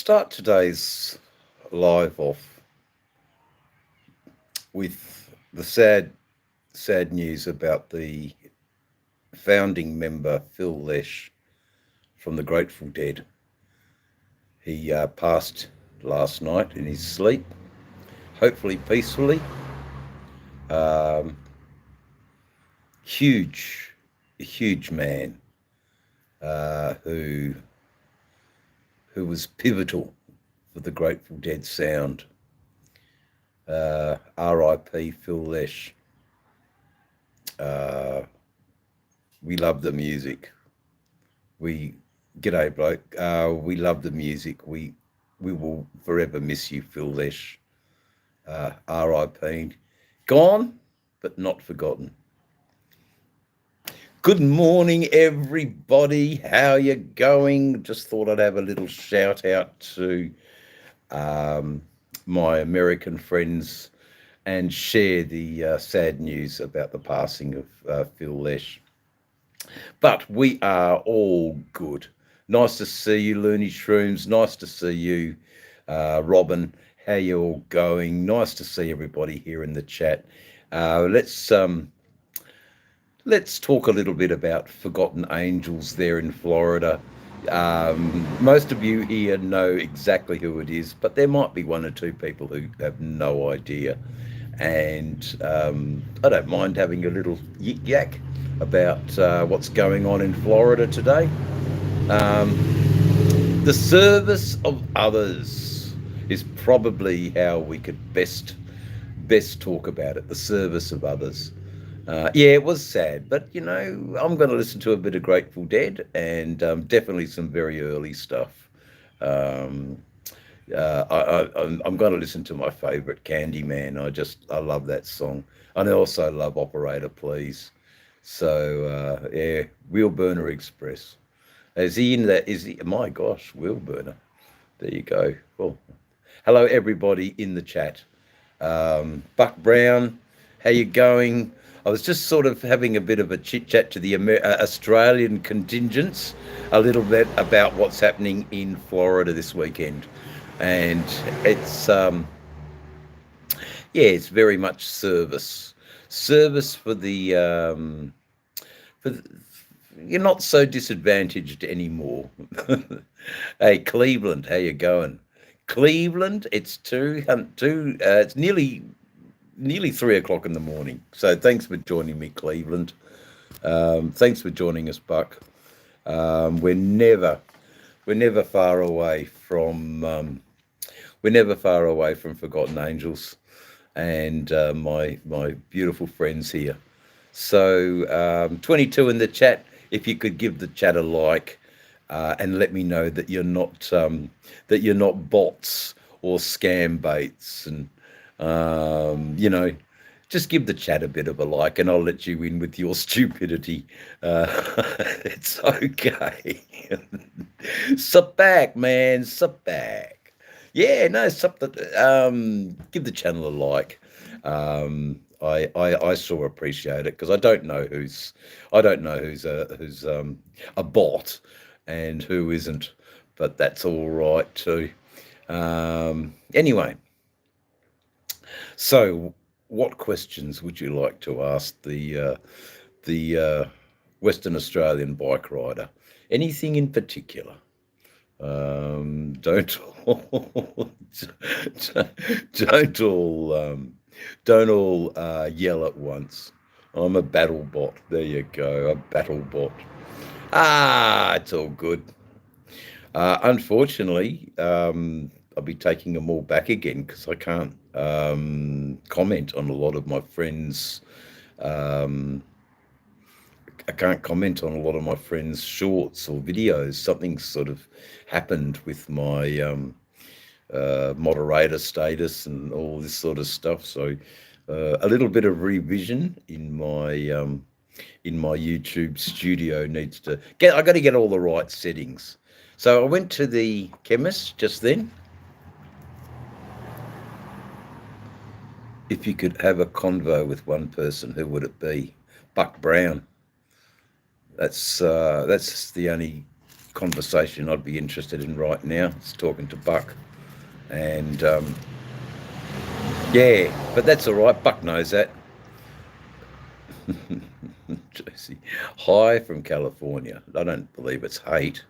start today's live off with the sad news about the founding member Phil Lesh from the Grateful Dead. He passed last night in his sleep, hopefully peacefully. Um, huge, huge man who was pivotal for the Grateful Dead sound. R.I.P. Phil Lesh. Uh, we love the music. We G'day, bloke. We love the music. We will forever miss you, Phil Lesh. R.I.P. Gone, but not forgotten. Good morning, everybody. How you going? Just thought I'd have a little shout out to my American friends and share the sad news about the passing of Phil Lesh. But we are all good. Nice to see you, Looney Shrooms. Nice to see you, Robin. How you all going? Nice to see everybody here in the chat. Let's talk a little bit about Forgotten Angels there in Florida. Most of you here know exactly who it is, but there might be one or two people who have no idea. And I don't mind having a little yik yak about what's going on in Florida today. The service of others is probably how we could best talk about it. The service of others. Yeah, it was sad, but I'm going to listen to a bit of Grateful Dead and definitely some very early stuff. I'm going to listen to my favourite, Candyman. I love that song, and I also love Operator Please. So yeah, Wheel Burner Express. Is he in that? Is he? My gosh, Wheel Burner. There you go. Well, hello everybody in the chat. Buck Brown, how you going? I was just sort of having a bit of a chit chat to the Australian contingents, a little bit about what's happening in Florida this weekend, and it's it's very much service for the you're not so disadvantaged anymore. Hey, Cleveland, how you going? Cleveland, it's it's nearly 3 o'clock in the morning. So thanks for joining me, Cleveland. Thanks for joining us, Buck. We're never far away from Forgotten Angels and my beautiful friends here. So 22 in the chat. If you could give the chat a like and let me know that you're not bots or scam baits, and just give the chat a bit of a like, and I'll let you in with your stupidity. It's okay. Sup back, man. Sup back. Yeah, no, give the channel a like. I sure appreciate it, because I don't know who's a bot and who isn't, but that's all right too. Anyway, so what questions would you like to ask the Western Australian bike rider? Anything in particular? Don't all yell at once. I'm a battle bot. There you go, a battle bot. It's all good. Unfortunately, I'll be taking them all back again, because I can't comment on a lot of my friends. I can't comment on a lot of my friends' shorts or videos. Something sort of happened with my moderator status and all this sort of stuff. So a little bit of revision in my YouTube studio needs to get. I got to get all the right settings. So I went to the chemist just then. If you could have a convo with one person, who would it be? Buck Brown. That's the only conversation I'd be interested in right now. It's talking to Buck, and yeah, but that's all right. Buck knows that. Josie, hi from California. I don't believe it's hate.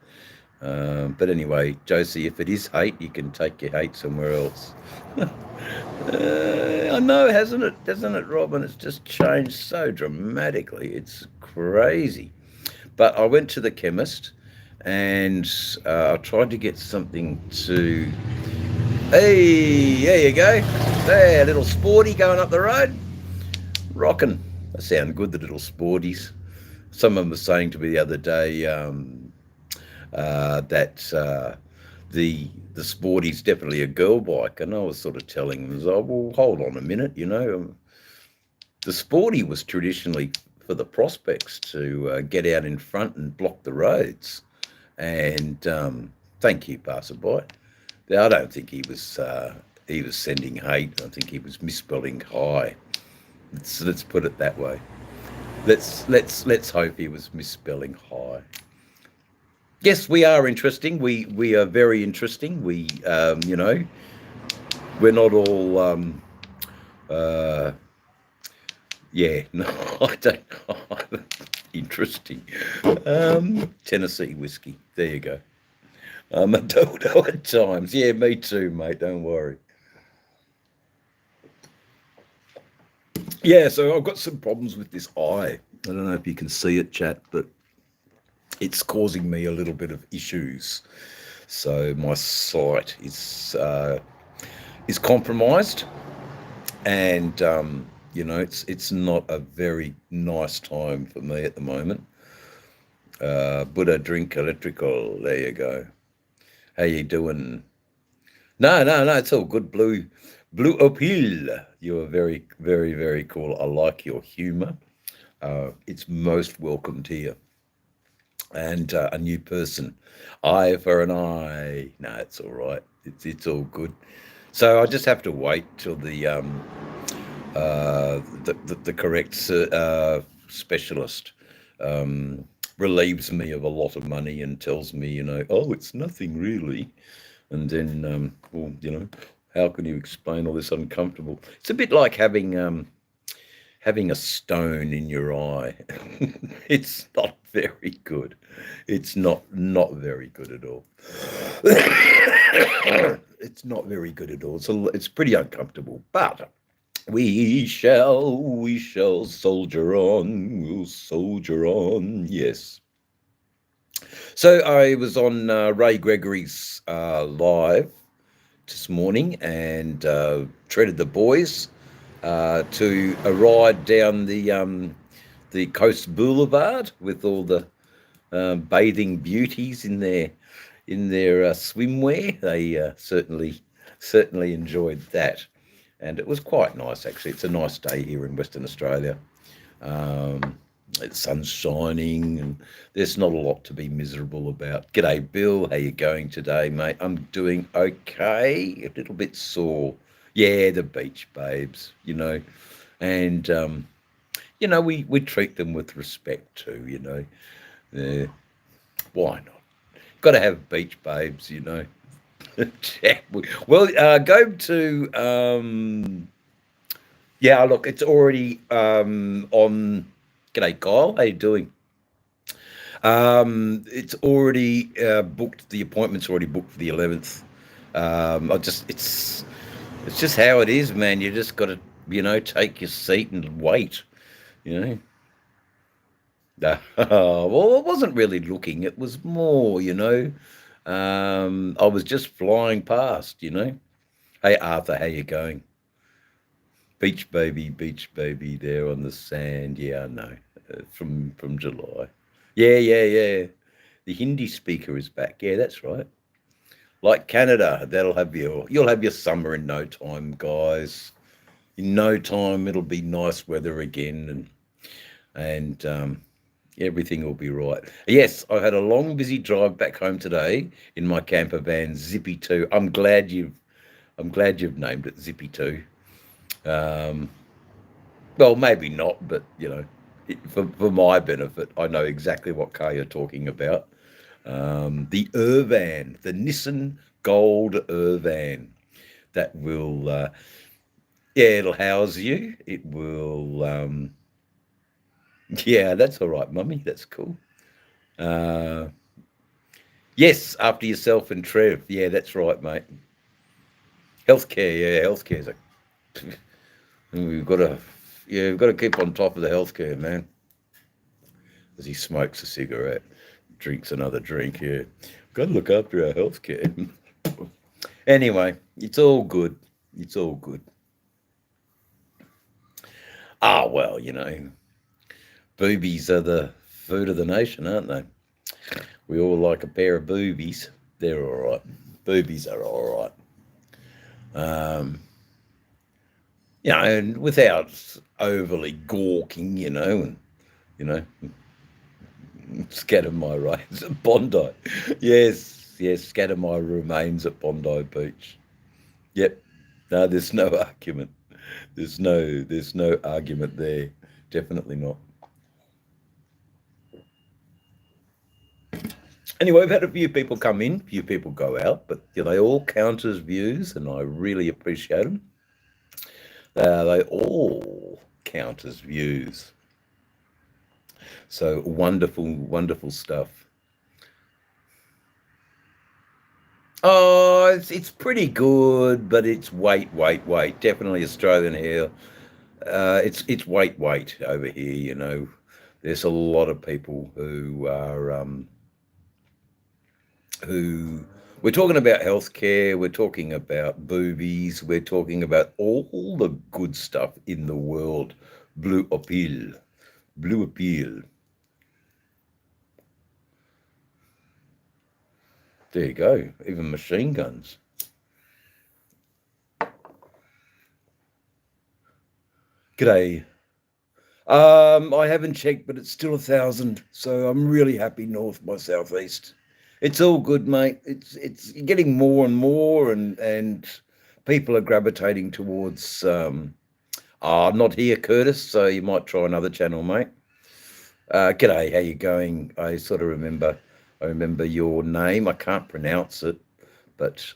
But anyway, Josie, if it is hate, you can take your hate somewhere else. I know, hasn't it? Hasn't it, Robin? It's just changed so dramatically. It's crazy. But I went to the chemist and I tried to get something to. Hey, there you go. There, a little sporty going up the road. Rocking. They sound good, the little sporties. Someone was saying to me the other day that the Sporty's definitely a girl bike, and I was sort of telling them, oh, well, hold on a minute, the Sporty was traditionally for the prospects to get out in front and block the roads, and thank you, passerby. I don't think he was sending hate. I think he was misspelling high. Let's put it that way. Let's hope he was misspelling high. Yes, we are interesting. We are very interesting. We're not all yeah, no, I don't know. Interesting. Tennessee whiskey. There you go. I'm a dodo at times. Yeah, me too, mate. Don't worry. Yeah, so I've got some problems with this eye. I don't know if you can see it, chat, but it's causing me a little bit of issues. So my sight is compromised, and it's not a very nice time for me at the moment. Buddha Drink Electrical, there you go. How you doing? No, it's all good. Blue Opil, you are very, very, very cool. I like your humour. It's most welcomed here. And a new person, eye for an eye. No, it's all right. It's all good. So I just have to wait till the correct specialist relieves me of a lot of money and tells me, oh, it's nothing really. And then, well, how can you explain all this uncomfortable? It's a bit like having a stone in your eye. It's not very good. It's not very good at all. It's not very good at all. It's pretty uncomfortable, but we shall soldier on. We'll soldier on. Yes. So I was on Ray Gregory's live this morning and treated the boys to a ride down the Coast Boulevard with all the bathing beauties in their swimwear. They certainly enjoyed that, and it was quite nice actually. It's a nice day here in Western Australia. The sun's shining and there's not a lot to be miserable about. G'day, Bill. How you going today, mate? I'm doing okay. A little bit sore. Yeah, the beach babes, and we treat them with respect too, why not? Got to have beach babes, Well, go to yeah. Look, it's already on. G'day, Kyle. How you doing? It's already booked. The appointment's already booked for the 11th. It's just how it is, man. You just got to, take your seat and wait, Well, I wasn't really looking. It was more, I was just flying past, Hey, Arthur, how you going? Beach baby there on the sand. Yeah, I know. From July. Yeah. The Hindi speaker is back. Yeah, that's right. Like Canada, you'll have your summer in no time, guys. In no time, it'll be nice weather again, and everything will be right. Yes, I had a long, busy drive back home today in my camper van, Zippy 2. I'm glad you've named it Zippy 2. Well, maybe not, but for my benefit, I know exactly what car you're talking about. The Irvan, the Nissan Gold Irvan, that will, yeah, it'll house you. It will, yeah, that's all right, mummy. That's cool. Uh, yes, after yourself and Trev. Yeah, that's right, mate. Healthcare, yeah, healthcare's a, we've got to, yeah, we've got to keep on top of the healthcare, man. As he smokes a cigarette, drinks another drink. Yeah, got to look after our healthcare. Anyway, it's all good. It's all good. Ah, well, boobies are the food of the nation, aren't they? We all like a pair of boobies. They're all right. Boobies are all right. And without overly gawking, and you know, scatter my remains at Bondi. Yes, scatter my remains at Bondi Beach. Yep. No, there's no argument. There's no argument there. Definitely not. Anyway, we've had a few people come in, a few people go out, but they all count as views, and I really appreciate them. They all count as views. So wonderful, wonderful stuff. Oh, it's pretty good, but it's wait. Definitely Australian here. It's wait over here. There's a lot of people who are who we're talking about healthcare, we're talking about boobies, we're talking about all the good stuff in the world. Blue appeal. There you go. Even machine guns. G'day. I haven't checked, but it's still 1,000, so I'm really happy north by southeast. It's all good, mate. It's getting more and more, and people are gravitating towards. I'm not here, Curtis, so you might try another channel, mate. G'day, how you going? I sort of remember. I remember your name. I can't pronounce it, but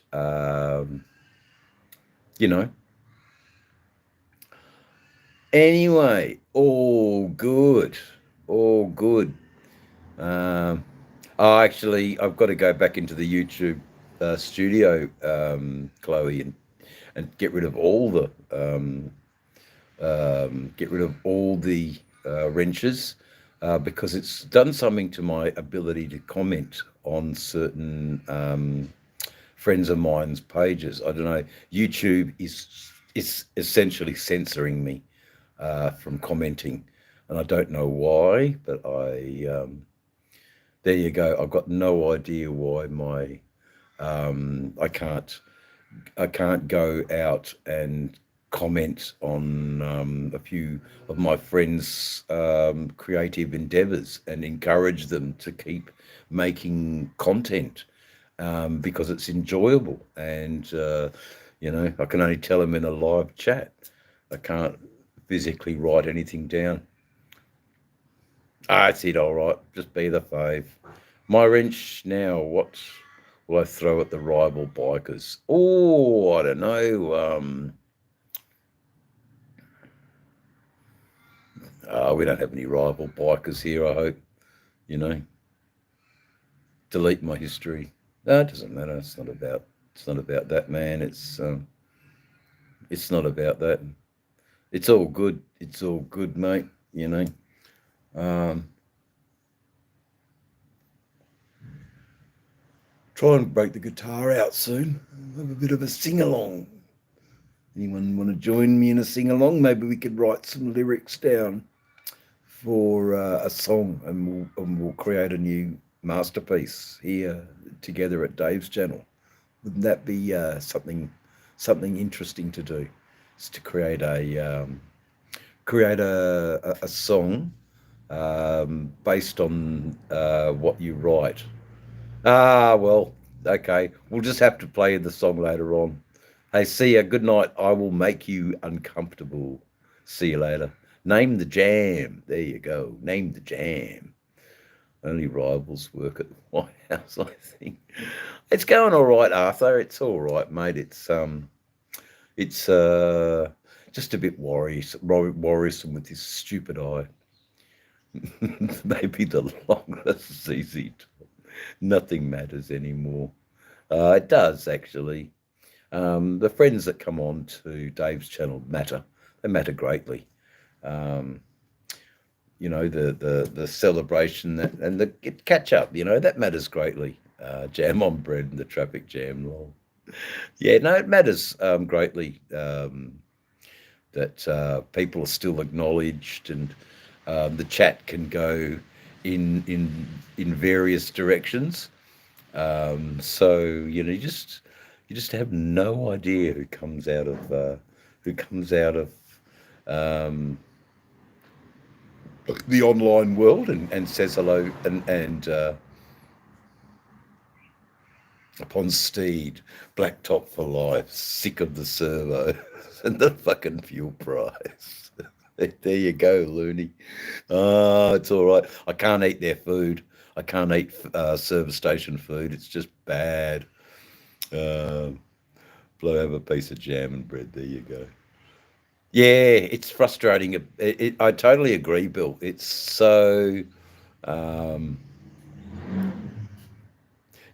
Anyway, all good, all good. Actually, I've got to go back into the YouTube studio, Chloe, and get rid of all the wrenches because it's done something to my ability to comment on certain friends of mine's pages. I don't know. YouTube is essentially censoring me from commenting, and I don't know why, but there you go. I've got no idea why I can't go out and comment on a few of my friends' creative endeavors and encourage them to keep making content because it's enjoyable, and I can only tell them in a live chat. I can't physically write anything down. That's it, all right. Just be the fave. My wrench now, what will I throw at the rival bikers? Oh, I don't know. We don't have any rival bikers here, I hope. Delete my history. No, it doesn't matter. It's not about that, man. It's not about that. It's all good. It's all good, mate. Try and break the guitar out soon. Have a bit of a sing-along. Anyone want to join me in a sing-along? Maybe we could write some lyrics down for a song, and we'll create a new masterpiece here together at Dave's channel. Wouldn't that be something interesting to do? Is to create a song based on what you write. Well, okay. We'll just have to play the song later on. Hey, see ya. Good night. I will make you uncomfortable. See you later. Name the jam. There you go. Name the jam. Only rivals work at the White House, I think. It's going all right, Arthur. It's all right, mate. It's just a bit worrisome with this stupid eye. Maybe the longer ZZ Top, nothing matters anymore. It does actually. The friends that come on to Dave's channel matter. They matter greatly. Um, the celebration and the catch up. That matters greatly. Jam on bread and the traffic jam. Lol. Yeah, no, it matters greatly that people are still acknowledged, and the chat can go in various directions. So you just have no idea who comes out of um, the online world and says hello and upon Steed, blacktop for life, sick of the servo and the fucking fuel price. There you go, loony. Oh, it's all right. I can't eat their food. I can't eat service station food. It's just bad. Blow over a piece of jam and bread. There you go. Yeah, it's frustrating. I totally agree, Bill. It's so. Um,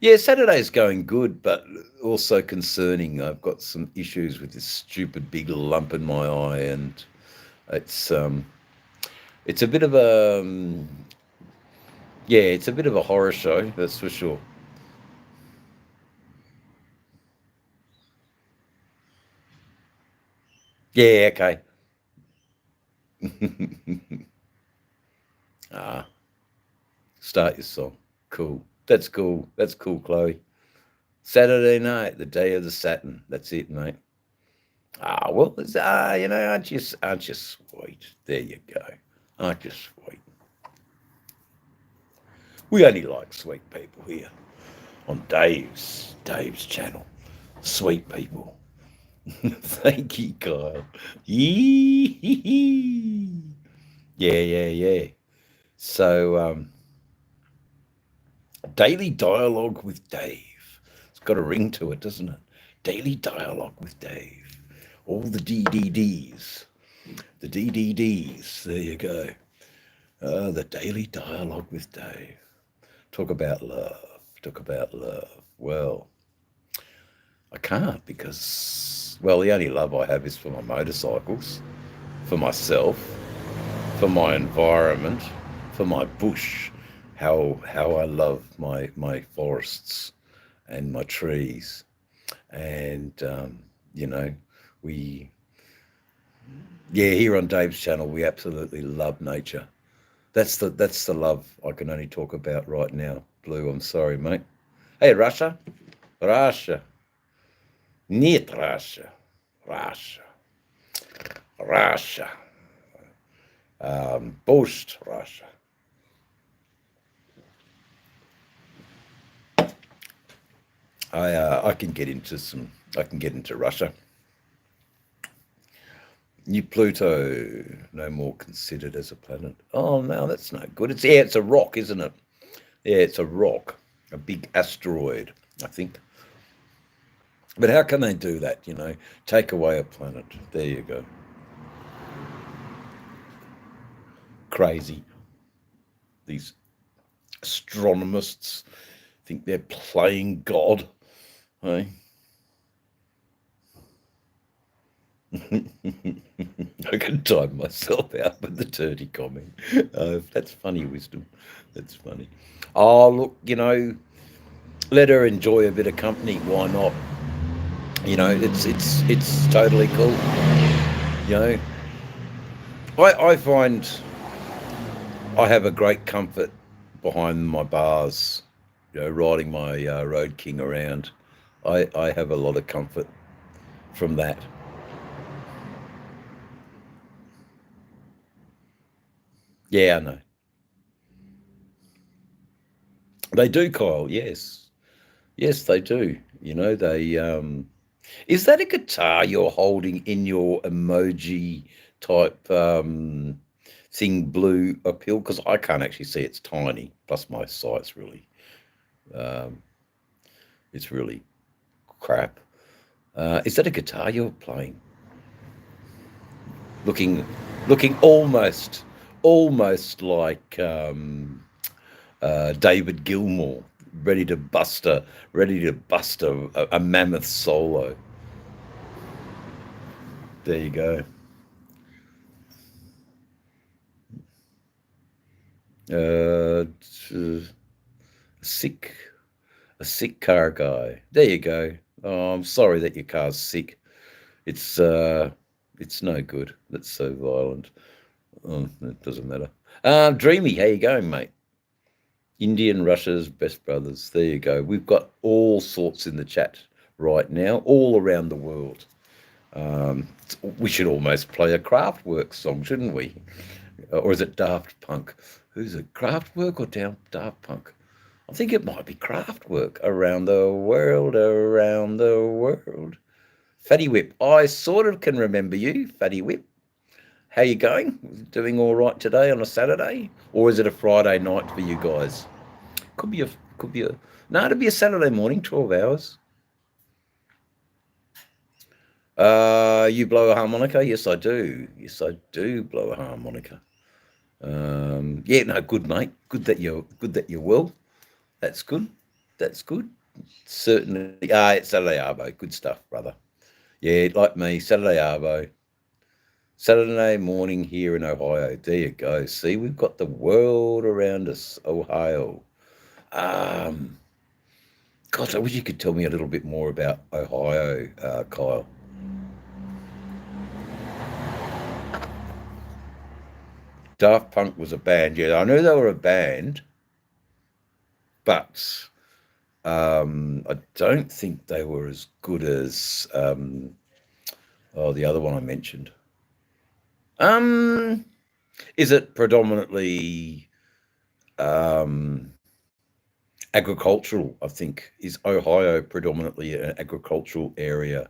yeah, Saturday's going good, but also concerning. I've got some issues with this stupid big lump in my eye, and it's it's a bit of a yeah, it's a bit of a horror show, that's for sure. Yeah, okay. Ah, start your song. Cool. That's cool. That's cool, Chloe. Saturday night, the day of the Saturn. That's it, mate. Well, aren't you sweet? There you go. Aren't you sweet? We only like sweet people here on Dave's channel. Sweet people. Thank you, Kyle. Yee. Yeah. So, daily dialogue with Dave. It's got a ring to it, doesn't it? Daily dialogue with Dave. All the DDDs. The DDDs. There you go. The daily dialogue with Dave. Talk about love. Talk about love. Well, I can't because, well, the only love I have is for my motorcycles, for myself, for my environment, for my bush. How I love my forests and my trees, and you know, we yeah, here on Dave's channel we absolutely love nature. That's the love I can only talk about right now. Blue, I'm sorry, mate. Hey, Russia, niet Russia, Post Russia. I can get into Russia. New Pluto, no more considered as a planet. Oh no, that's no good. It's a rock, isn't it? Yeah, it's a rock, a big asteroid, I think. But how can they do that? Take away a planet. There you go. Crazy. These astronomists think they're playing God. Hey? I can time myself out with the dirty comment. That's funny, Wisdom. That's funny. Oh, look, let her enjoy a bit of company. Why not? It's totally cool. I find I have a great comfort behind my bars. Riding my Road King around. I have a lot of comfort from that. Yeah, I know. They do, Kyle. Yes, they do. They is that a guitar you're holding in your emoji type thing blew uphill because I can't actually see. It's tiny. Plus my sight's really, um, it's really crap. Is that a guitar you're playing? Looking, looking almost like David Gilmour, ready to bust a mammoth solo. There you go. A sick, a sick car guy. There you go. Oh, I'm sorry that your car's sick. It's no good. That's so violent. Oh, it doesn't matter. Dreamy, how you going, mate? Indian Russia's best brothers. There you go. We've got all sorts in the chat right now, all around the world. We should almost play a Kraftwerk song, shouldn't we? Or is it Daft Punk? Who's it? Kraftwerk or Daft Punk? I think it might be Kraftwerk. Around the world, around the world. Fatty Whip. I sort of can remember you, Fatty Whip. How you going? Doing all right today on a Saturday, or is it a Friday night for you guys? Could be a could be a no. It'd be a Saturday morning, 12 hours. You blow a harmonica? Yes, I do. Yes, I do blow a harmonica. Yeah, no, good, mate. Good that you're well. That's good. That's good. Certainly. It's Saturday Arvo. Good stuff, brother. Yeah, like me, Saturday Arvo. Saturday morning here in Ohio. There you go. See, we've got the world around us, Ohio. God, I wish you could tell me a little bit more about Ohio, Kyle. Daft Punk was a band. Yeah, I knew they were a band, but I don't think they were as good as the other one I mentioned. Is it predominantly agricultural? I think is Ohio predominantly an agricultural area,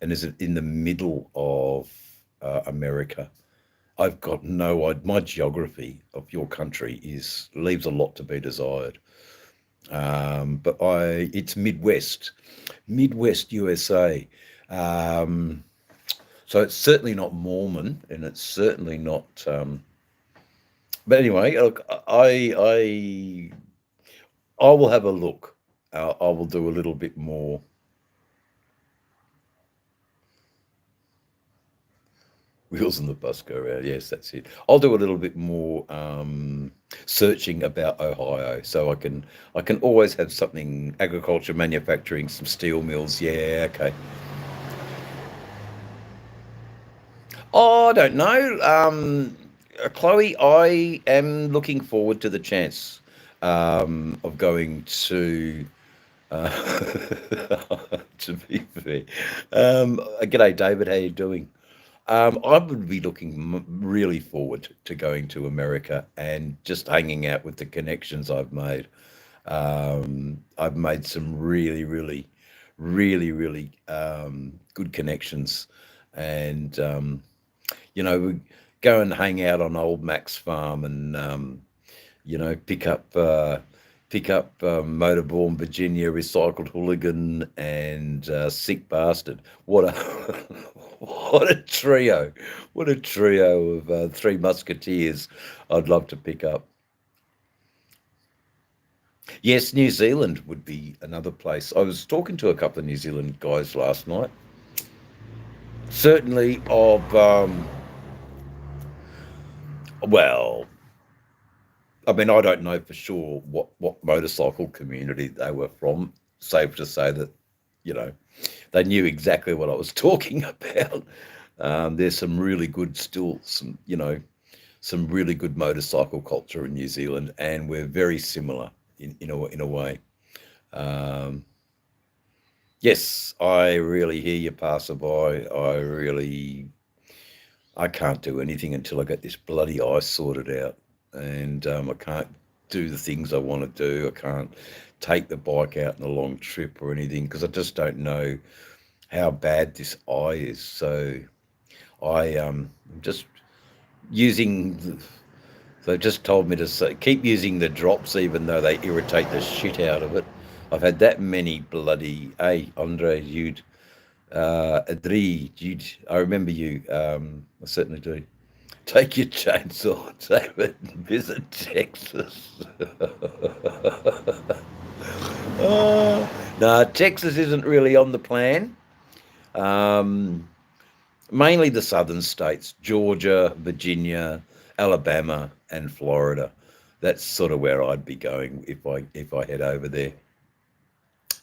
and is it in the middle of America? I've got no idea. My geography of your country leaves a lot to be desired. But it's Midwest USA. So it's certainly not Mormon, and it's certainly not. But anyway, look, I will have a look. I will do a little bit more. Wheels on the bus go around. Yes, that's it. I'll do a little bit more searching about Ohio, so I can always have something agriculture, manufacturing, some steel mills. Yeah, okay. Oh, I don't know. Chloe, I am looking forward to the chance of going to. To be fair, g'day, David. How you doing? I would be looking really forward to going to America and just hanging out with the connections I've made. I've made some really good connections, and we go and hang out on old Mac's farm, and pick up Motorborn Virginia, Recycled Hooligan, and Sick Bastard. What a what a trio! What a trio of Three Musketeers! I'd love to pick up. Yes, New Zealand would be another place. I was talking to a couple of New Zealand guys last night. Certainly of well, I mean, I don't know for sure what motorcycle community they were from. Safe to say that, they knew exactly what I was talking about. There's some really good, some really good motorcycle culture in New Zealand, and we're very similar in a way. Um, yes, I really hear you, passerby. I can't do anything until I get this bloody eye sorted out, and I can't do the things I want to do. I can't take the bike out on a long trip or anything because I just don't know how bad this eye is. So I'm just using So it just told me to say, keep using the drops, even though they irritate the shit out of it. I've had that many bloody. Hey, Andre, you'd. I remember you. I certainly do. Take your chainsaw, take it, and visit Texas. No, Texas isn't really on the plan. Um, Mainly the southern states, Georgia, Virginia, Alabama, and Florida. That's sort of where I'd be going if I head over there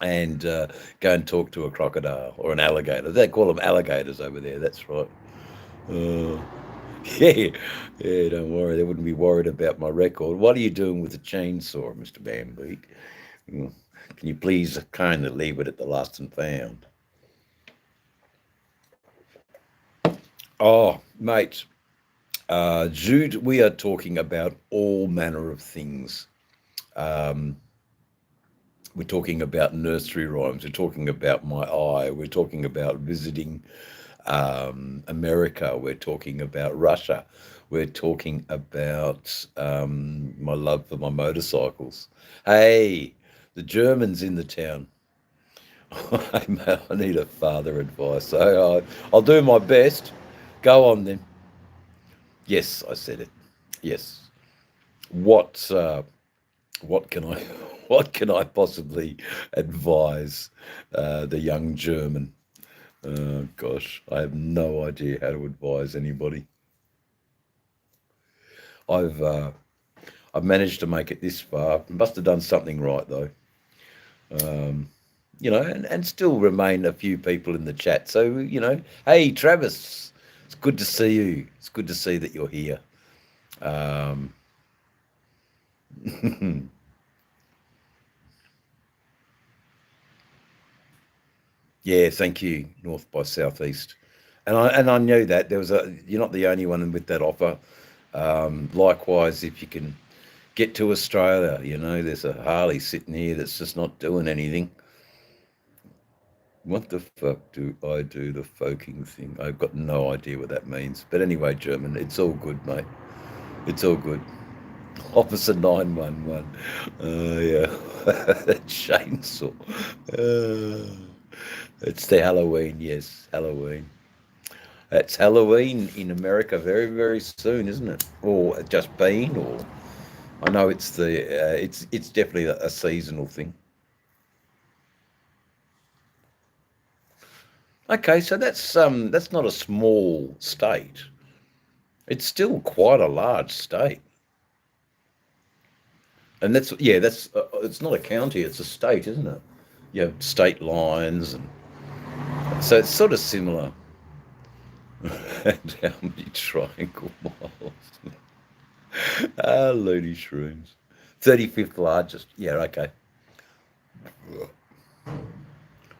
and go and talk to a crocodile or an alligator. They call them alligators over there. That's right. Uh, yeah, yeah. Don't worry, they wouldn't be worried about my record. What are you doing with the chainsaw, Mister Bambeek? Mm, Can you please kindly leave it at the lost and found? Oh, mate, Jude, we are talking about all manner of things. Um, we're talking about nursery rhymes. We're talking about my eye. We're talking about visiting America. We're talking about Russia. We're talking about my love for my motorcycles. Hey, the Germans in the town. I need a father advice. So I'll do my best. Go on then. Yes, I said it. Yes. What what can I what can I possibly advise the young German? Gosh, I have no idea how to advise anybody. I've uh, I've managed to make it this far. Must have done something right though. Um, and still remain a few people in the chat. So, hey Travis, it's good to see you. It's good to see that you're here. Um, yeah, thank you, North by Southeast. And I knew that there was you're not the only one with that offer. Likewise, if you can get to Australia, there's a Harley sitting here that's just not doing anything. What the fuck do I do the folking thing? I've got no idea what that means. But anyway, German, it's all good, mate. It's all good. Officer 911. Yeah. Chainsaw. Uh, it's the Halloween, yes, Halloween. It's Halloween in America very, very soon, isn't it? Or just been, or I know it's definitely a seasonal thing. Okay, so that's not a small state. It's still quite a large state, and that's it's not a county; it's a state, isn't it? You have state lines, and so it's sort of similar. And how many triangle miles? Loony shrooms. 35th largest. Yeah, okay.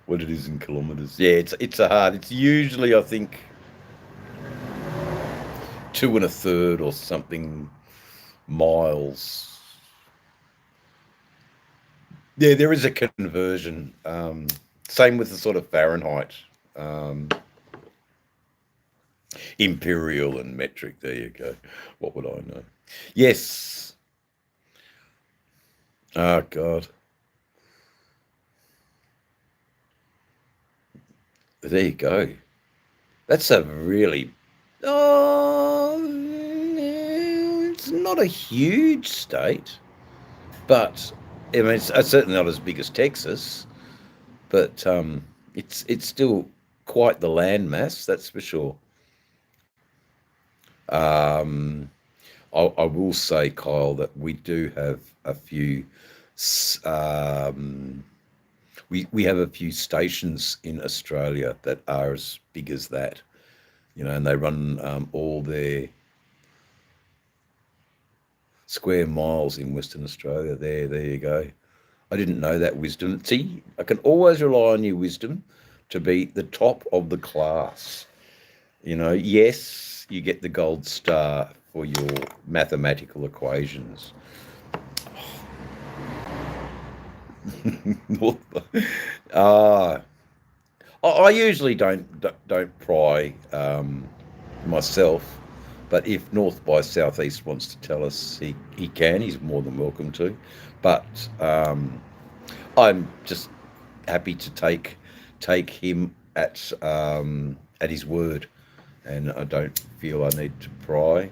What it is in kilometres. Yeah, it's a hard. It's usually I think two and a third or something miles. Yeah, there is a conversion. Same with the sort of Fahrenheit. Um, Imperial and metric. There you go. What would I know? Yes. Oh God. There you go. That's a really. Oh, it's not a huge state, but I mean it's certainly not as big as Texas, but it's still quite the landmass, that's for sure. Um, I will say, Kyle, that we do have a few. Um, we have a few stations in Australia that are as big as that, and they run all their square miles in Western Australia. There you go. I didn't know that, Wisdom. See, I can always rely on you, Wisdom, to be the top of the class. Yes, you get the gold star for your mathematical equations. uh, I usually don't pry myself. But if North by Southeast wants to tell us, he can. He's more than welcome to. But I'm just happy to take him at his word, and I don't feel I need to pry.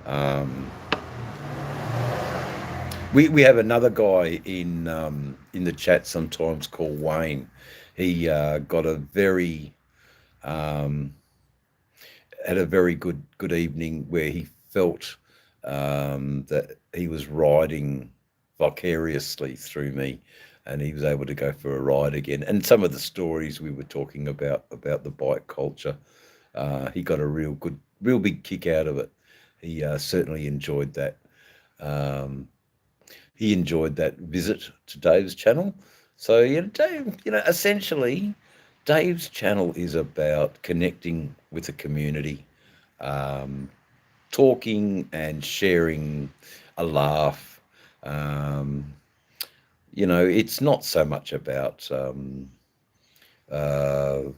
Um, we have another guy in the chat sometimes called Wayne. He got a very um, had a very good evening where he felt that he was riding vicariously through me, and he was able to go for a ride again. And some of the stories we were talking about the bike culture, he got a real big kick out of it. He certainly enjoyed that. Um, he enjoyed that visit to Dave's channel. So Dave, essentially, Dave's channel is about connecting with the community, um, talking and sharing a laugh. Um, it's not so much about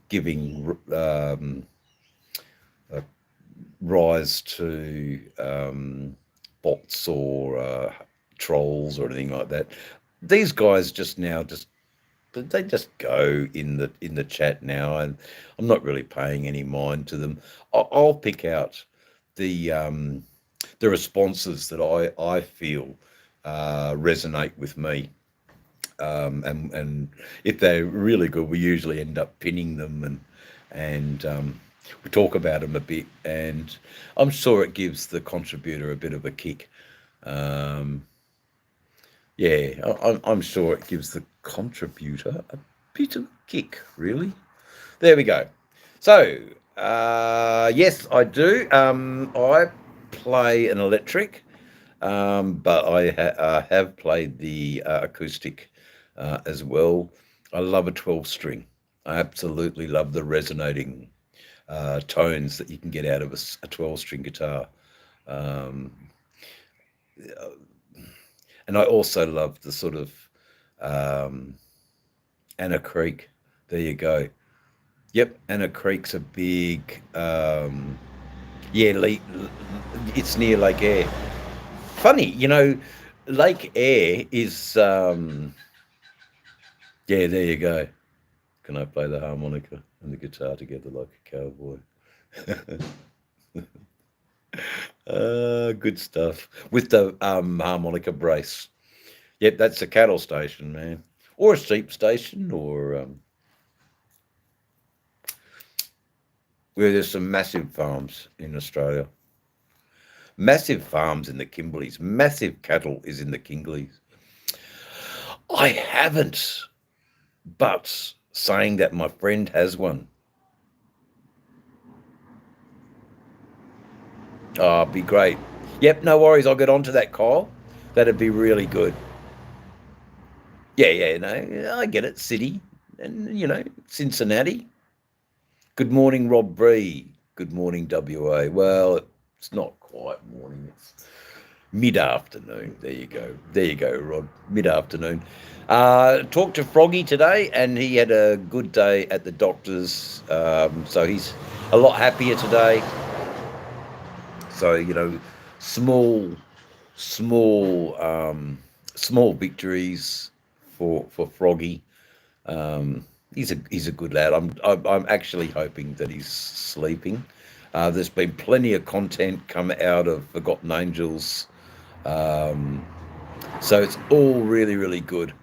giving a rise to bots or trolls or anything like that. These guys they just go in the chat now, and I'm not really paying any mind to them. I'll pick out the responses that I feel resonate with me, and if they're really good, we usually end up pinning them, and we talk about them a bit, and I'm sure it gives the contributor a bit of a kick. Um, yeah, I'm sure it gives the contributor a bit of a kick, really. There we go. So, yes, I do. I play an electric, but I have played the acoustic as well. I love a 12 string. I absolutely love the resonating tones that you can get out of a 12 string guitar. Um, and I also love the sort of Anna Creek. There you go. Yep, Anna Creek's a big, it's near Lake Eyre. Funny, Lake Eyre is, yeah, there you go. Can I play the harmonica and the guitar together like a cowboy? Good stuff. With the harmonica brace. Yep, that's a cattle station, man. Or a sheep station, or where there's some massive farms in Australia. Massive farms in the Kimberleys. Massive cattle is in the Kimberleys. I haven't, but saying that my friend has one. Oh, be great. Yep, no worries. I'll get on to that, Kyle. That'd be really good. Yeah, no, I get it. City and, Cincinnati. Good morning, Rob Bree. Good morning, WA. Well, it's not quite morning. It's mid-afternoon. There you go, Rod. Mid-afternoon. Talked to Froggy today, and he had a good day at the doctor's. So he's a lot happier today. So small victories for Froggy. He's a good lad. I'm actually hoping that he's sleeping. There's been plenty of content come out of Forgotten Angels, so it's all really, really good.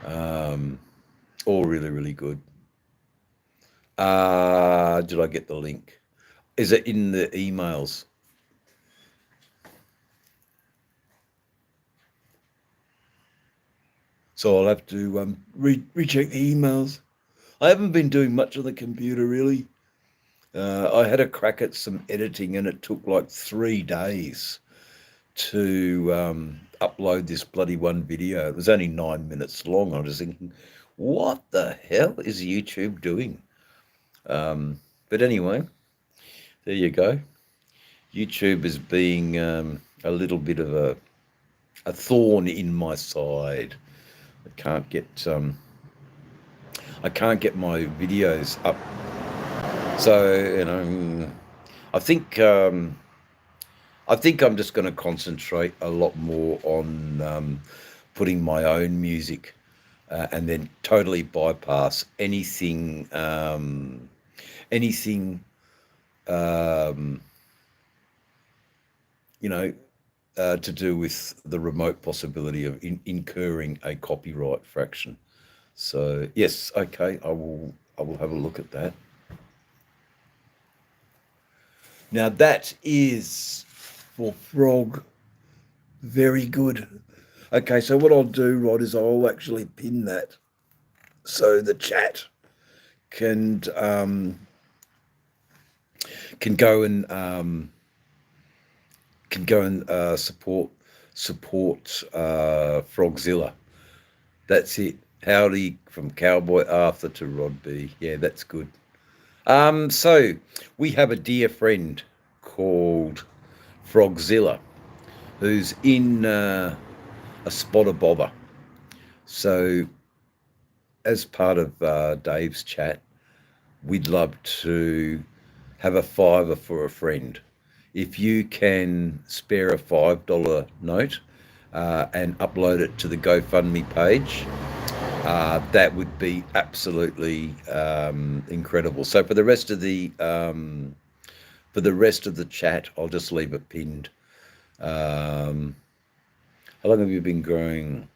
All really, really good. Did I get the link? Is it in the emails? So I'll have to recheck the emails. I haven't been doing much on the computer, really. I had a crack at some editing, and it took like 3 days to upload this bloody one video. It was only 9 minutes long. I was thinking, what the hell is YouTube doing? But anyway, there you go. YouTube is being a little bit of a thorn in my side. I can't get my videos up. So I think I think I'm just going to concentrate a lot more on putting my own music, and then totally bypass anything, um, you know, to do with the remote possibility of incurring a copyright fraction. So yes, okay, I will have a look at that. Now that is for Frog. Very good. Okay, so what I'll do, Rod, is I'll actually pin that so the chat can can go and support Frogzilla. That's it. Howdy from Cowboy Arthur to Rod B. Yeah, that's good. So we have a dear friend called Frogzilla who's in a spot of bother. So as part of Dave's chat, we'd love to have a fiver for a friend. If you can spare a $5 note and upload it to the GoFundMe page, that would be absolutely incredible. So for the rest of the chat, I'll just leave it pinned. How long have you been growing?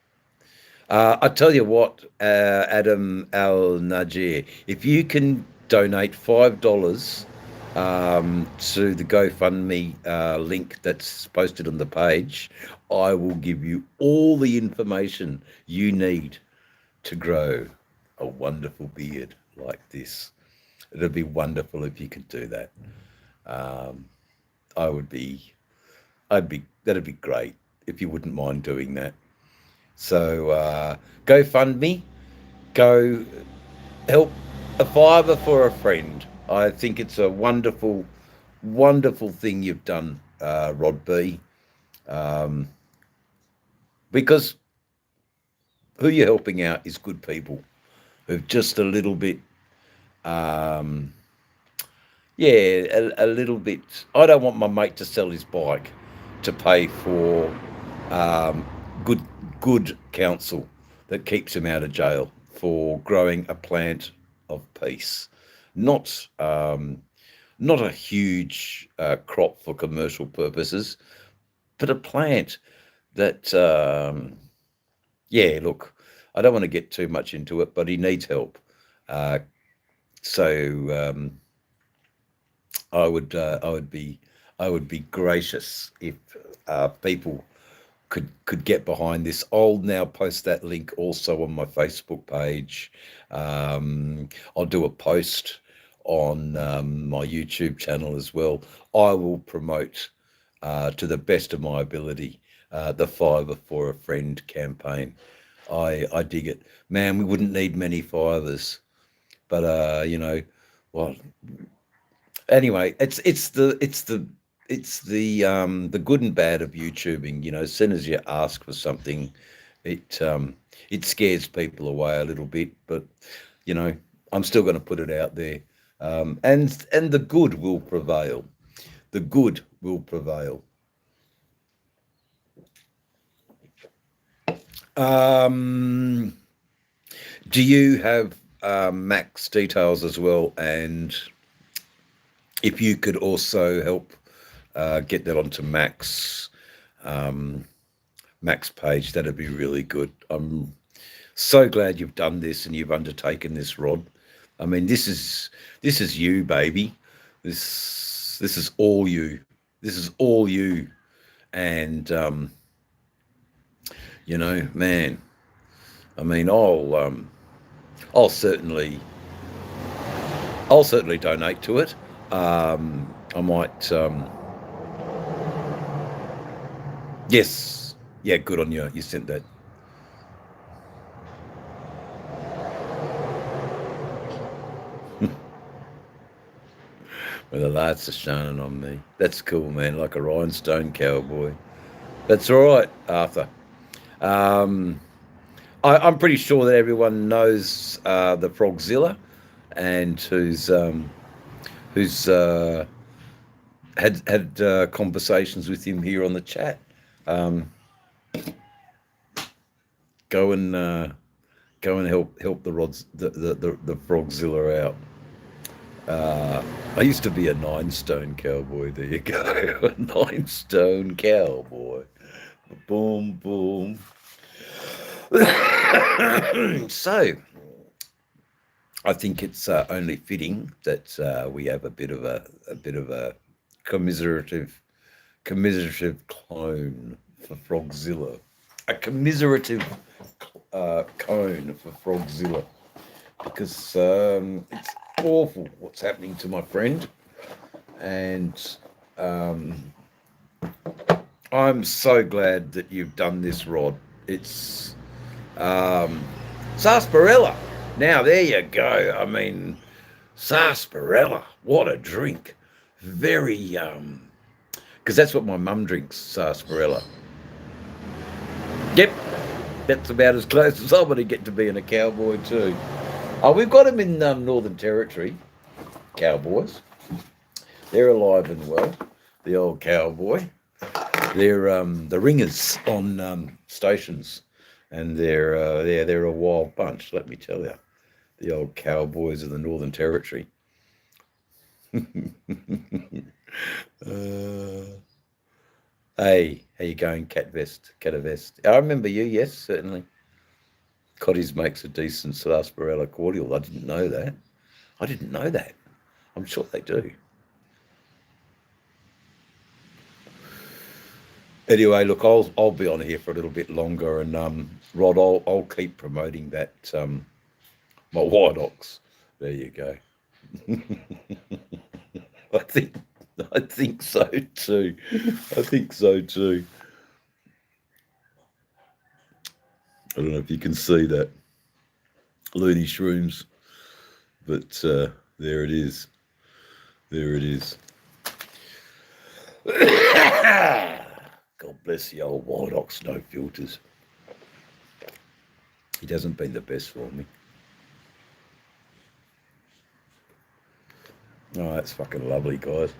I tell you what, Adam Al Najir, if you can donate $5 to the GoFundMe link that's posted on the page, I will give you all the information you need to grow a wonderful beard like this. It'd be wonderful if you could do that. That'd be great if you wouldn't mind doing that. So GoFundMe, go help a fiver for a friend. I think it's a wonderful, wonderful thing you've done, Rod B. Because who you're helping out is good people who've just a little bit, a little bit. I don't want my mate to sell his bike to pay for good counsel that keeps him out of jail for growing a plant of peace, not a huge crop for commercial purposes, but a plant that look, I don't want to get too much into it, but he needs help. So I would be gracious if people could get behind this. I'll now post that link also on my Facebook page. I'll do a post on my YouTube channel as well. I will promote to the best of my ability the Fiver for a Friend campaign. I dig it, man. We wouldn't need many fivers, but well, anyway, it's the good and bad of YouTubing. As soon as you ask for something, it scares people away a little bit, but I'm still going to put it out there, and the good will prevail. The good will prevail. Do you have Mac's details as well? And if you could also help get that onto Mac's page, that'd be really good. I'm so glad you've done this and you've undertaken this, Rod. I mean, this is you, baby. This is all you. This is all you. And man, I mean, I'll certainly donate to it. I might. Yes. Yeah. Good on you. You sent that. Well, the lights are shining on me. That's cool, man. Like a rhinestone cowboy. That's all right, Arthur. I'm pretty sure that everyone knows the Frogzilla, and who's had conversations with him here on the chat. Um, go and help the rods the Frogzilla out. I used to be a 9 stone cowboy. There you go, a 9 stone cowboy. Boom, boom. So, I think it's only fitting that we have a bit of a commiserative clone for Frogzilla, a commiserative cone for Frogzilla, because it's awful what's happening to my friend, and I'm so glad that you've done this, Rod. It's sarsaparilla. Now there you go. I mean, sarsaparilla. What a drink. Very because that's what my mum drinks, sarsaparilla. Yep, that's about as close as I'm going to get to being a cowboy too. Oh, we've got them in Northern Territory, cowboys. They're alive and well. The old cowboy. They're the ringers on stations, and they're a wild bunch. Let me tell you, the old cowboys of the Northern Territory. Hey, how you going, Catavest? I remember you. Yes, certainly. Cotties makes a decent sarsaparilla cordial. I didn't know that. I'm sure they do. Anyway, look, I'll be on here for a little bit longer, and Rod, I'll keep promoting that my White Ox. There you go. I think so too. I think so too. I don't know if you can see that, loony shrooms, but there it is. There it is. God bless the old White Ox, no filters. It hasn't been the best for me. Oh, that's fucking lovely, guys.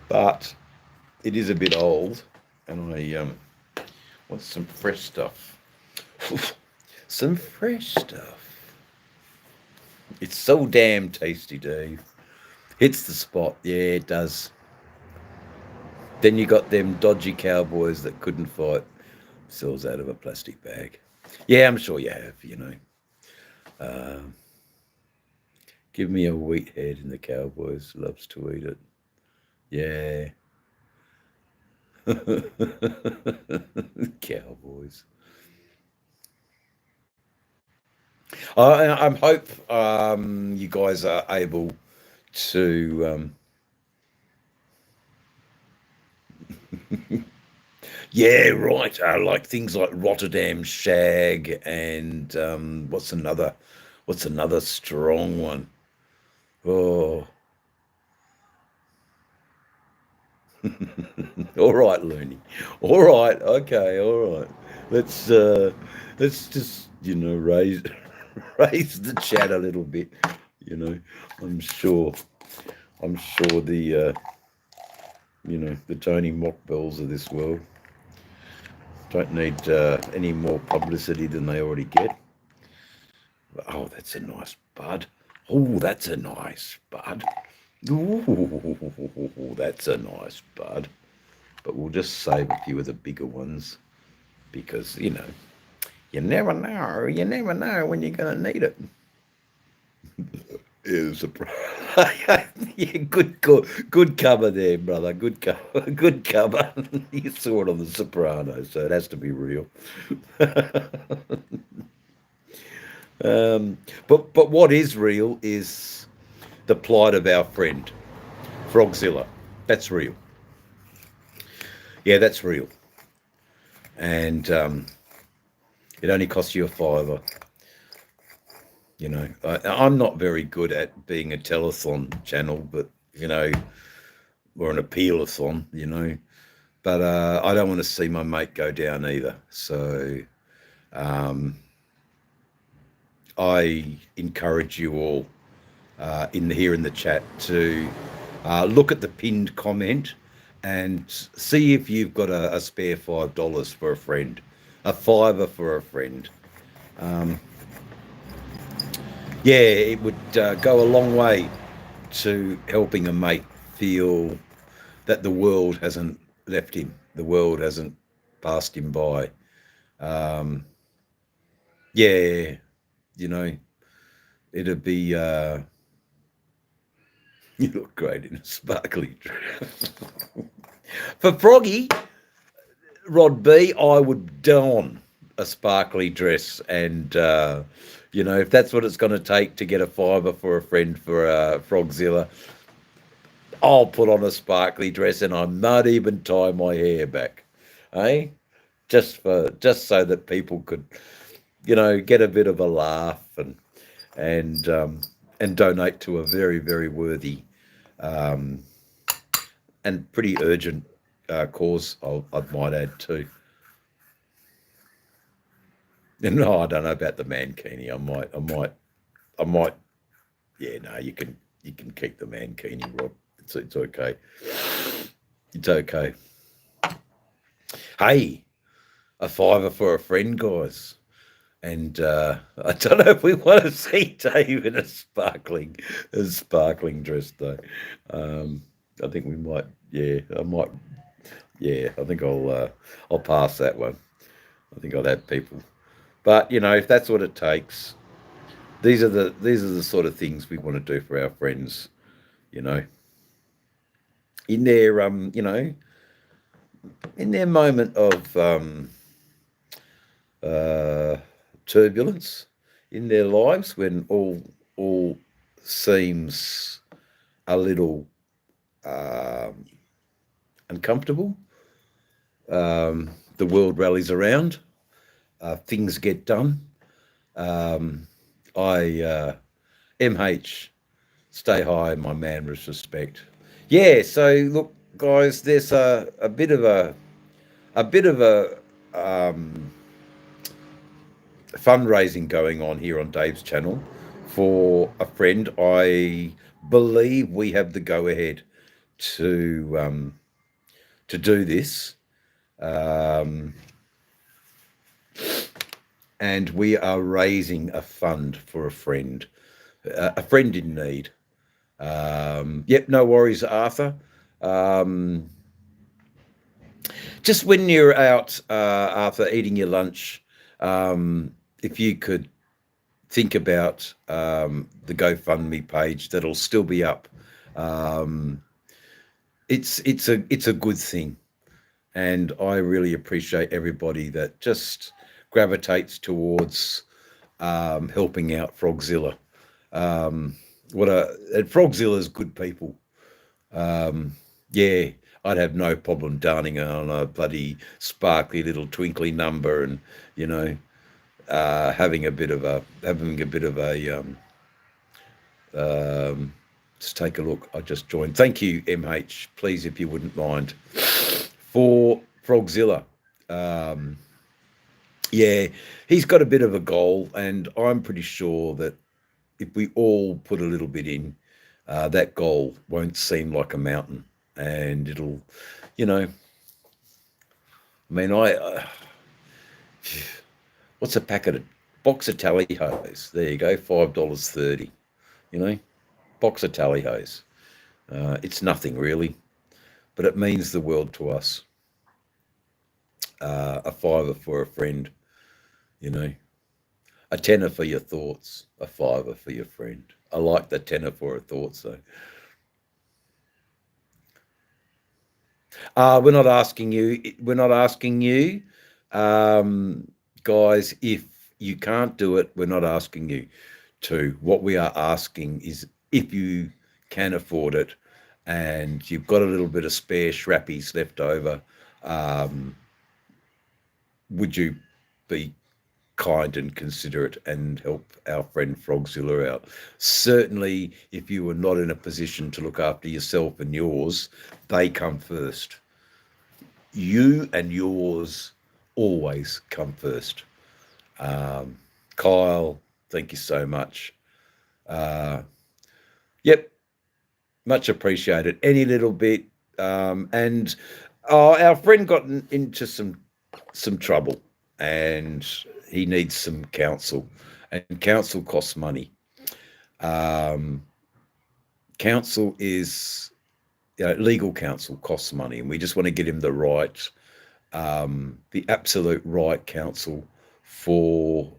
But it is a bit old, and I want some fresh stuff. Some fresh stuff. It's so damn tasty, Dave. Hits the spot. Yeah, it does. Then you got them dodgy cowboys that couldn't fight themselves out of a plastic bag. Yeah, I'm sure you have, you know. Give me a wheat head and the cowboys loves to eat it. Yeah. Cowboys. I hope you guys are able to yeah, right. Like things like Rotterdam shag and what's another strong one? Oh. All right, Looney. All right, okay, all right. Let's just, you know, raise the chat a little bit, you know. I'm sure the you know, the Tony Mockbells of this world don't need any more publicity than they already get. Oh, that's a nice bud. Oh, that's a nice bud. Ooh, that's a nice bud. But we'll just save a few of the bigger ones because, you know, you never know. You never know when you're going to need it. Is yeah, good cover there, brother. Good cover. Good cover. You saw it on The Sopranos, so it has to be real. But what is real is the plight of our friend Frogzilla. That's real. Yeah, that's real. And it only costs you a $5. You know, I'm not very good at being a telethon channel, but, you know, or an appeal-a-thon, you know. But I don't want to see my mate go down either. So I encourage you all here in the chat to look at the pinned comment and see if you've got a spare $5 for a friend, a fiver for a friend. Yeah, it would go a long way to helping a mate feel that the world hasn't left him, the world hasn't passed him by. Yeah, you know, it'd be. You look great in a sparkly dress. For Froggy, Rod B, I would don a sparkly dress, and if that's what it's going to take to get a fiver for a friend for Frogzilla, I'll put on a sparkly dress and I might even tie my hair back, eh? Just so that people could, get a bit of a laugh and and donate to a very very worthy and pretty urgent cause. I might add too. No, I don't know about the mankini. I might. Yeah, no, you can keep the mankini, Rob. It's okay. It's okay. Hey, a fiver for a friend, guys. And I don't know if we want to see Dave in a sparkling dress though. I think we might. Yeah, I might. Yeah, I think I'll pass that one. I think I'll have people. But if that's what it takes, these are the sort of things we want to do for our friends. You know, in their in their moment of uh, turbulence in their lives, when all seems a little uncomfortable, the world rallies around, things get done. I MH, stay high, my man, with respect. Yeah. So look, guys, there's a bit of a fundraising going on here on Dave's channel for a friend. I believe we have the go ahead to do this, and we are raising a fund for a friend in need. Yep, no worries, Arthur. Just when you're out, Arthur, eating your lunch, if you could think about the GoFundMe page that'll still be up. It's a good thing, and I really appreciate everybody that just gravitates towards helping out Frogzilla. And Frogzilla's good people. Yeah, I'd have no problem darning on a bloody sparkly little twinkly number, and having a bit of a just take a look. I just joined. Thank you, MH. Please, if you wouldn't mind, for Frogzilla. Yeah, he's got a bit of a goal, and I'm pretty sure that if we all put a little bit in, that goal won't seem like a mountain, and it'll, I mean, what's a packet of box of tally hos? There you go, $5.30. Box of tally hos. It's nothing really, but it means the world to us. A fiver for a friend, a tenner for your thoughts, a fiver for your friend. I like the tenner for a thought, though. We're not asking you, guys. If you can't do it, we're not asking you to. What we are asking is, if you can afford it and you've got a little bit of spare shrappies left over, would you be kind and considerate and help our friend Frogzilla out? Certainly, if you were not in a position to look after yourself and yours, they come first. You and yours always come first. Kyle, thank you so much. Yep, much appreciated. Any little bit. And our friend got into some trouble, and he needs some counsel, and counsel costs money. Um, counsel is, legal counsel costs money, and we just want to get him the absolute right counsel for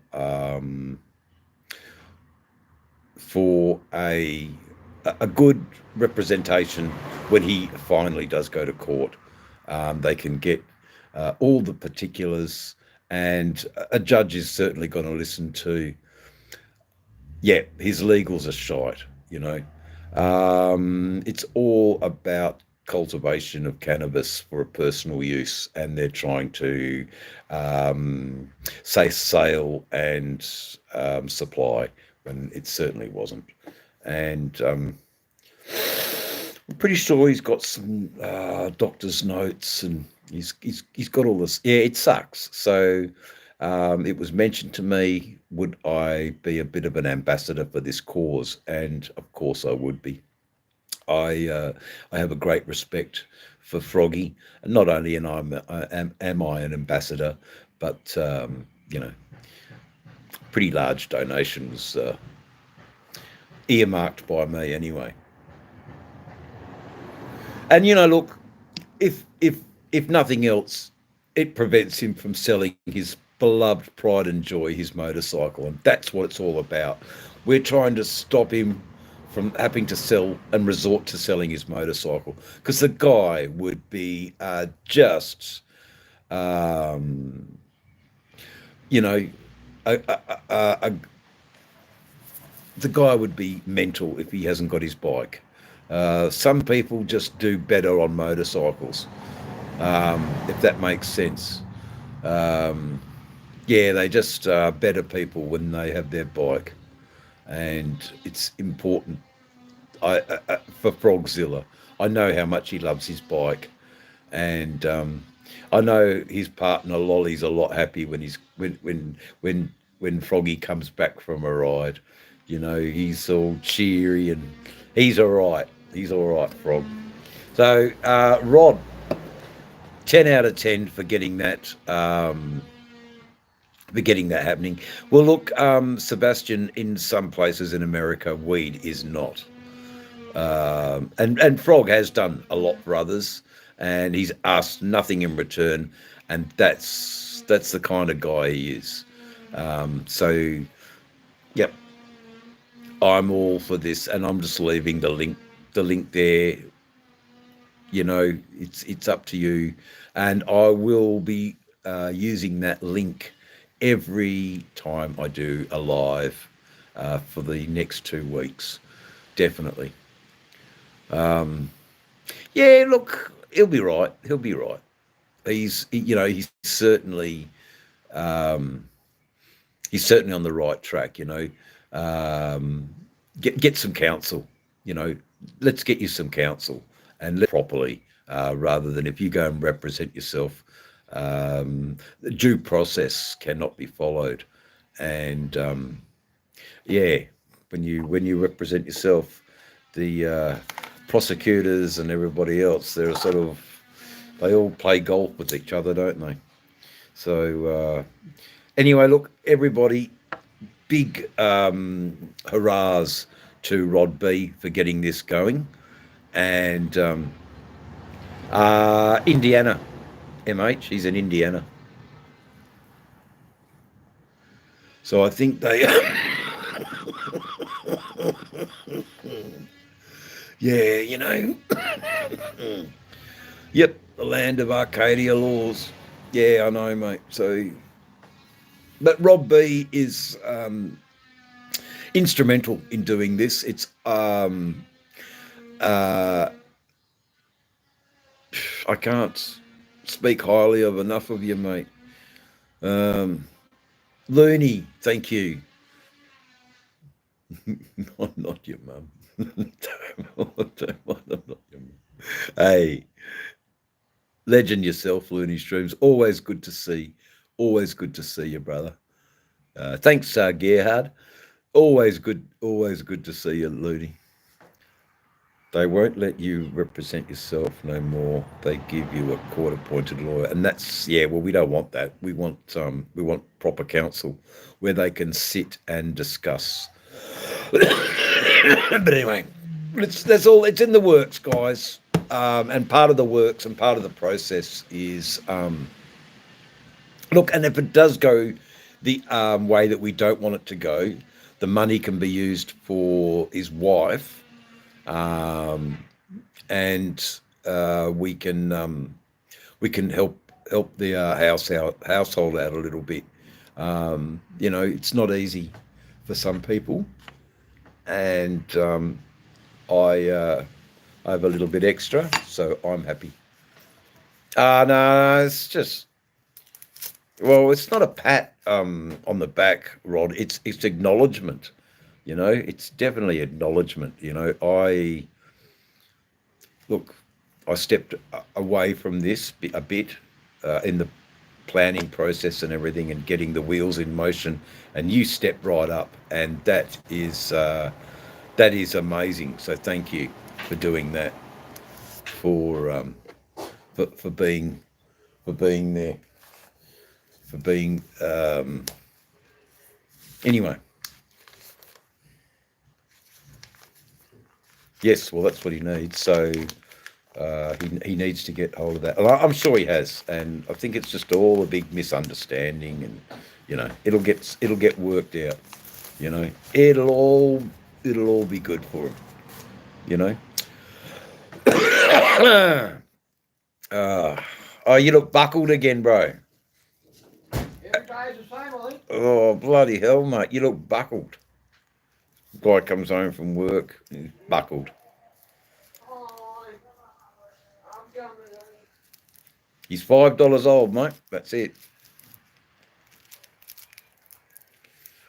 a good representation when he finally does go to court. They can get all the particulars, and a judge is certainly going to listen to, his legals are shite. It's all about cultivation of cannabis for a personal use, and they're trying to say sale and supply when it certainly wasn't. And I'm pretty sure he's got some doctor's notes, and he's got all this. Yeah, it sucks. So it was mentioned to me, would I be a bit of an ambassador for this cause? And of course I would be. I have a great respect for Froggy. And not only am I an ambassador, but pretty large donations earmarked by me anyway. And look, if nothing else, it prevents him from selling his beloved pride and joy, his motorcycle, and that's what it's all about. We're trying to stop him from having to sell and resort to selling his motorcycle, because the guy would be just, you know, a, the guy would be mental if he hasn't got his bike. Some people just do better on motorcycles, if that makes sense. They just are better people when they have their bike, and it's important. For Frogzilla, I know how much he loves his bike, and I know his partner Lolly's a lot happy when Froggy comes back from a ride. He's all cheery, and he's all right. He's all right, Frog. So, Rod, 10 out of 10 for getting that. Happening. Well, look, Sebastian, in some places in America, weed is not. And Frog has done a lot for others, and he's asked nothing in return, and that's the kind of guy he is. So, yep, I'm all for this, and I'm just leaving the link there. It's up to you, and I will be using that link every time I do a live for the next 2 weeks, definitely. Look, he'll be right. He'll be right. He's certainly on the right track. Get some counsel. Let's get you some counsel, and let properly, rather than if you go and represent yourself. The due process cannot be followed, and when you represent yourself, the prosecutors and everybody else, they all play golf with each other, don't they? So anyway, look, everybody, big hurrahs to Rod B for getting this going, and Indiana, MH, he's in Indiana. So I think they yep, the land of Arcadia laws. Yeah, I know, mate. So, but Rob B is instrumental in doing this. It's I can't speak highly of enough of you, mate. Looney, thank you. Not your mum. I'm not your mum. Hey, legend yourself, Looney Streams. Always good to see. Always good to see you, brother. Thanks, Gerhard. Always good to see you, Looney. They won't let you represent yourself no more. They give you a court-appointed lawyer, and that's yeah. Well, we don't want that. We want proper counsel where they can sit and discuss. But anyway, that's all. It's in the works, guys. And part of the works and part of the process is look. And if it does go the way that we don't want it to go, the money can be used for his wife. And we can help the household out a little bit. You know, it's not easy for some people, and I have a little bit extra, so I'm happy. No, it's just well, it's not a pat on the back, Rod. It's acknowledgement. You know, it's definitely acknowledgement. You know, look, I stepped away from this a bit in the planning process and everything, and getting the wheels in motion. And you stepped right up, and that is amazing. So thank you for doing that, for for being there, for being anyway. Yes, well, that's what he needs. So he needs to get hold of that. And I'm sure he has, and I think it's just all a big misunderstanding, and you know, it'll get worked out. You know, it'll all be good for him. You know. Oh, you look buckled again, bro. Every day's the same, I think. Oh, bloody hell, mate! You look buckled. Guy comes home from work, he's buckled. Oh, I'm going to... He's $5 old, mate. That's it.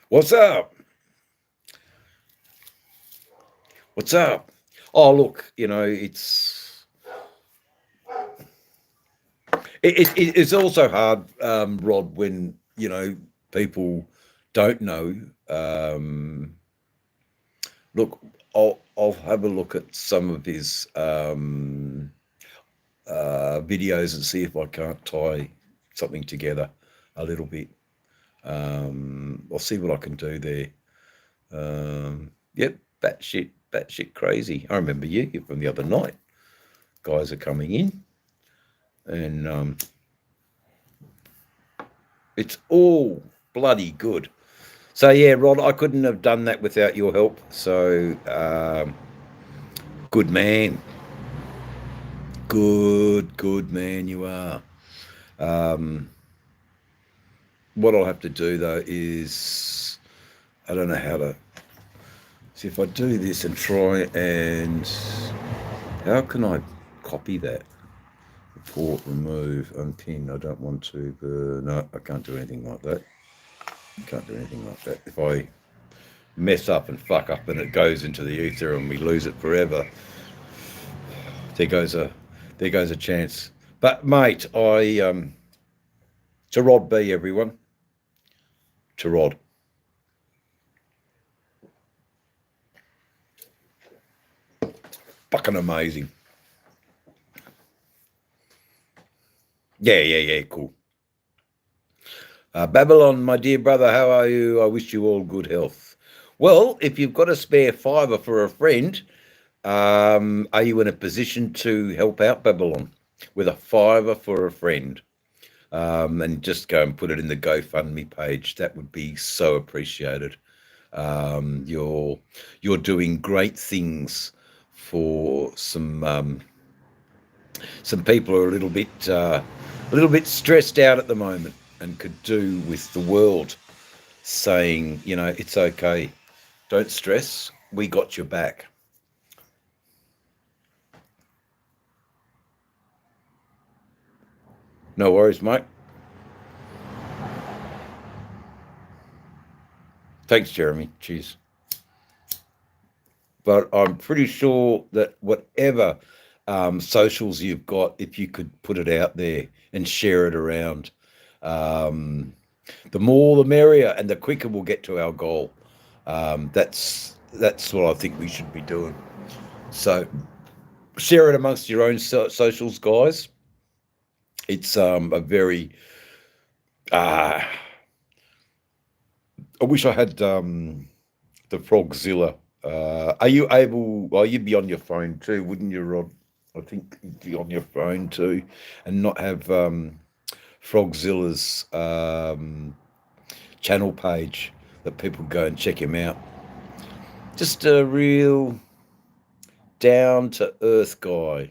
What's up? What's up? Oh, look, you know, it's also hard, Rod, when you know people don't know. Look, I'll have a look at some of his videos and see if I can't tie something together a little bit. I'll see what I can do there. Yep, batshit crazy. I remember you from the other night. Guys are coming in, and it's all bloody good. So yeah, Rod, I couldn't have done that without your help. So good man, good man you are. What I'll have to do though is I don't know how to see if I do this and try and how can I copy that? Report, remove, unpin. I don't want to. No, I can't do anything like that. Can't do anything like that. If I mess up and fuck up and it goes into the ether and we lose it forever, there goes a chance. But mate, to Rod B, everyone. To Rod. Fucking amazing. Yeah, cool. Babylon, my dear brother, how are you? I wish you all good health. Well, if you've got a spare fiver for a friend, are you in a position to help out Babylon with a fiver for a friend? And just go and put it in the GoFundMe page. That would be so appreciated. You're doing great things for some people who are a little bit stressed out at the moment and could do with the world saying, you know, it's okay, don't stress, we got your back. No worries, mate. Thanks, Jeremy. Cheers. But I'm pretty sure that whatever socials you've got, if you could put it out there and share it around, the more the merrier, and the quicker we'll get to our goal. That's what I think we should be doing. So share it amongst your own socials, guys. It's a very. I wish I had the Frogzilla. Are you able? Well, you'd be on your phone too, wouldn't you, Rod? I think you'd be on your phone too, and not have Frogzilla's channel page that people go and check him out. Just a real down to earth guy.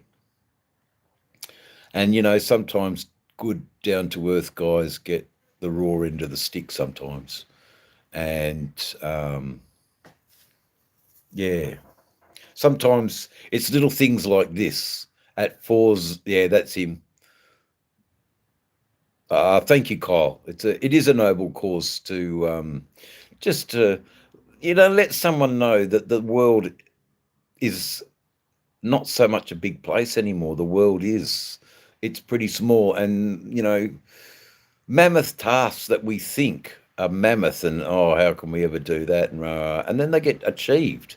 And, you know, sometimes good down to earth guys get the raw end of the stick sometimes. And yeah, sometimes it's little things like this at fours. Yeah, that's him. Thank you, Kyle. It is a noble cause to just to, you know, let someone know that the world is not so much a big place anymore. The world is. It's pretty small, and you know, mammoth tasks that we think are mammoth, and oh, how can we ever do that? And then they get achieved,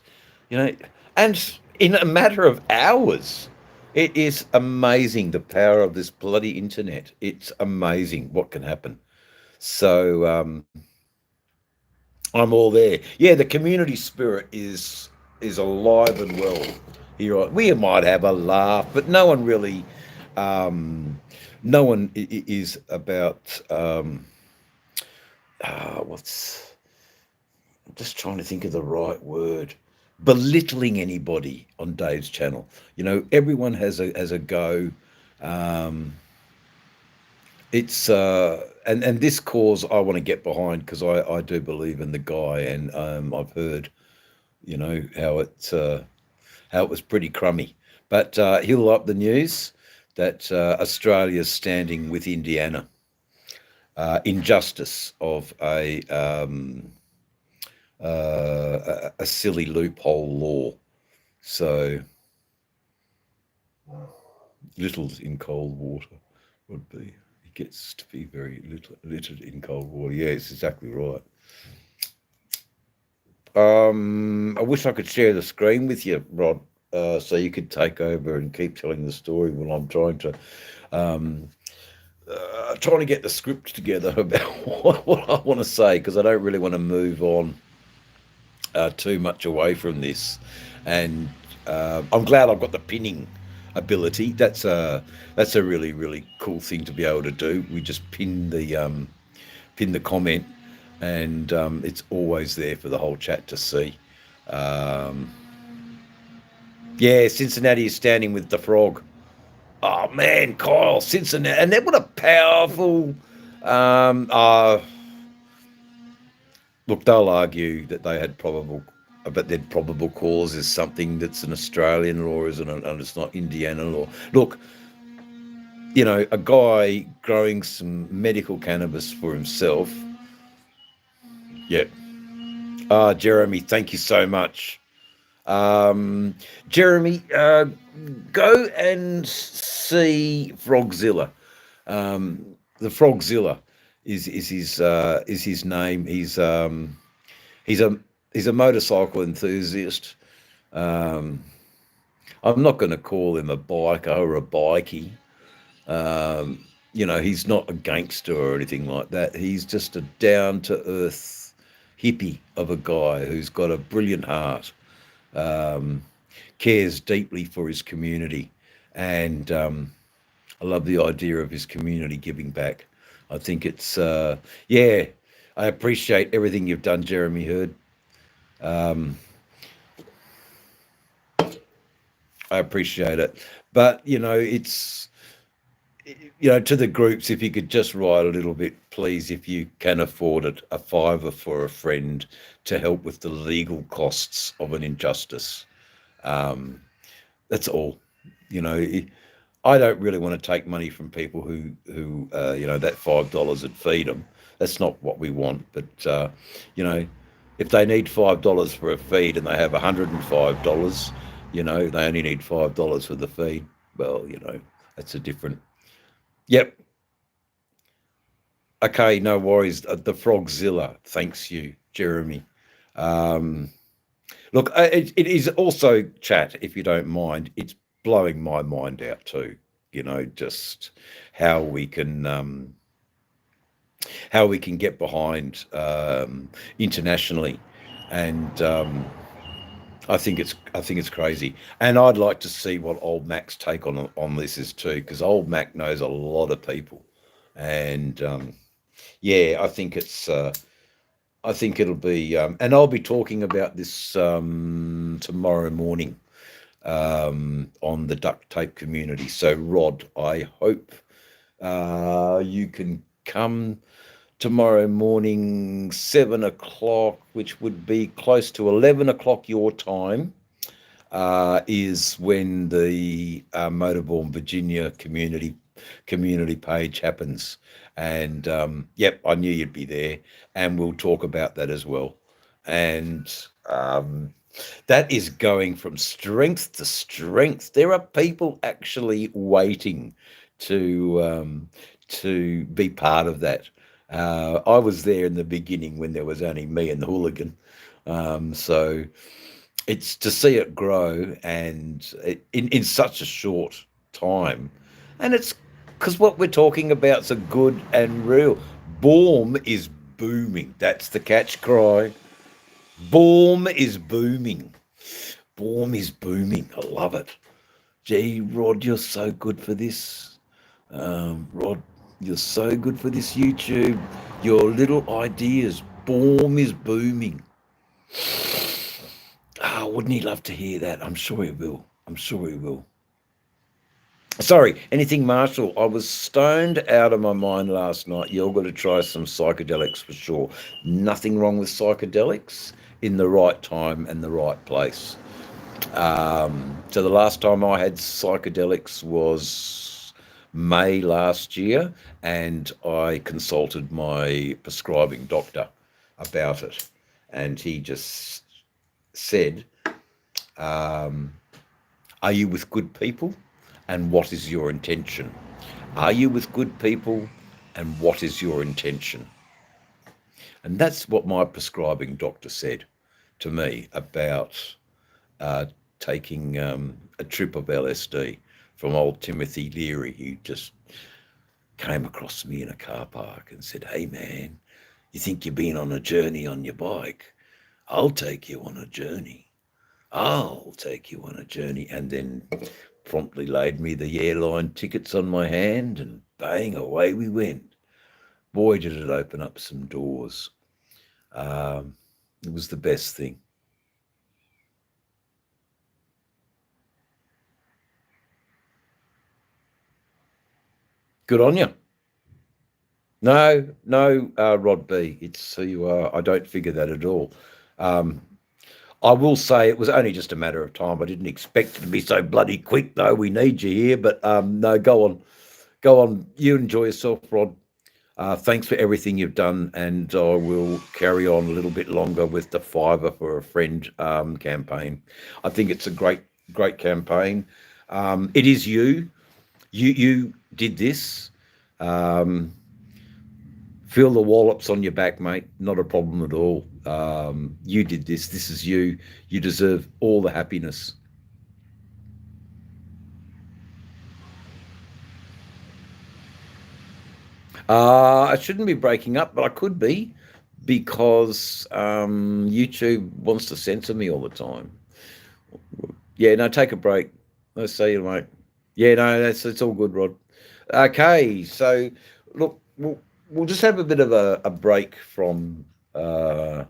you know, and in a matter of hours. It is amazing the power of this bloody internet. It's amazing what can happen. So I'm all there. Yeah, the community spirit is alive and well here. We might have a laugh, but no one really. No one is about. What's? I'm just trying to think of the right word. Belittling anybody on Dave's channel. You know, everyone has a go. It's and this cause I want to get behind because I do believe in the guy, and I've heard, you know, how it was pretty crummy, but he'll up the news that Australia's standing with Indiana in justice of a silly loophole law. So little in cold water would be. It gets to be very littered in cold water. Yeah, it's exactly right. I wish I could share the screen with you, Rod, so you could take over and keep telling the story while I'm trying to get the script together about what I want to say, because I don't really want to move on too much away from this. And I'm glad I've got the pinning ability. That's a really, really cool thing to be able to do. We just pin the comment, and it's always there for the whole chat to see. Yeah, Cincinnati is standing with the frog. Oh man, Kyle, Cincinnati, and then what a powerful. Look, they'll argue that they had probable, but their probable cause is something that's an Australian law, isn't it? And it's not Indiana law. Look, you know, a guy growing some medical cannabis for himself. Yep. Jeremy, thank you so much. Jeremy, go and see Frogzilla. The Frogzilla is his name. He's a motorcycle enthusiast. I'm not going to call him a biker or a bikey. You know, he's not a gangster or anything like that. He's just a down-to-earth hippie of a guy who's got a brilliant heart, cares deeply for his community, and I love the idea of his community giving back. I think it's, yeah, I appreciate everything you've done, Jeremy Hurd. I appreciate it. But, you know, it's, you know, to the groups, if you could just write a little bit, please, if you can afford it, a $5 for a friend to help with the legal costs of an injustice. That's all. You know, I don't really want to take money from people who you know, that $5 would feed them. That's not what we want. But, you know, if they need $5 for a feed and they have $105, you know, they only need $5 for the feed. Well, you know, that's a different. Yep. Okay, no worries. The Frogzilla, thanks you, Jeremy. Look, it is also, chat, if you don't mind, it's blowing my mind out too. Just how we can get behind internationally, and I think it's crazy, and I'd like to see what old Mac's take on this is too, because old Mac knows a lot of people, and yeah, I think it'll be, and I'll be talking about this tomorrow morning on the duct tape community. So Rod, I hope you can come tomorrow morning, 7 o'clock, which would be close to 11 o'clock your time, is when the Motorborn Virginia community page happens. And yep, I knew you'd be there, and we'll talk about that as well. And that is going from strength to strength. There are people actually waiting to be part of that. I was there in the beginning when there was only me and the hooligan. So it's to see it grow, and in such a short time. And it's because what we're talking about is a good and real. Boom is booming. That's the catch cry. Boom is booming. Boom is booming. I love it. Gee, Rod, you're so good for this. Rod, you're so good for this YouTube. Your little ideas. Boom is booming. Wouldn't he love to hear that? I'm sure he will. I'm sure he will. Sorry, anything Marshall? I was stoned out of my mind last night. You're going to try some psychedelics for sure. Nothing wrong with psychedelics in the right time and the right place. So the last time I had psychedelics was May last year, and I consulted my prescribing doctor about it, and he just said, are you with good people, and what is your intention? Are you with good people, and what is your intention? And that's what my prescribing doctor said to me about taking a trip of LSD from old Timothy Leary. He just came across me in a car park and said, hey man, you think you've been on a journey on your bike? I'll take you on a journey. I'll take you on a journey. And then promptly laid me the airline tickets on my hand, and bang, away we went. Boy, did it open up some doors. It was the best thing. Good on you. No, no, Rod B. It's who you are. I don't figure that at all. I will say it was only just a matter of time. I didn't expect it to be so bloody quick, though. We need you here, but no, go on. Go on. You enjoy yourself, Rod. Thanks for everything you've done, and I will carry on a little bit longer with the Fiver for a Friend campaign. I think it's a great campaign. It is you. You did this. Feel the wallops on your back, mate. Not a problem at all. You did this. This is you. You deserve all the happiness. I shouldn't be breaking up, but I could be, because YouTube wants to censor me all the time. Yeah, no, take a break. I'll see you, mate. Yeah, no, it's all good, Rod. Okay, so look, we'll just have a bit of a break from Fiver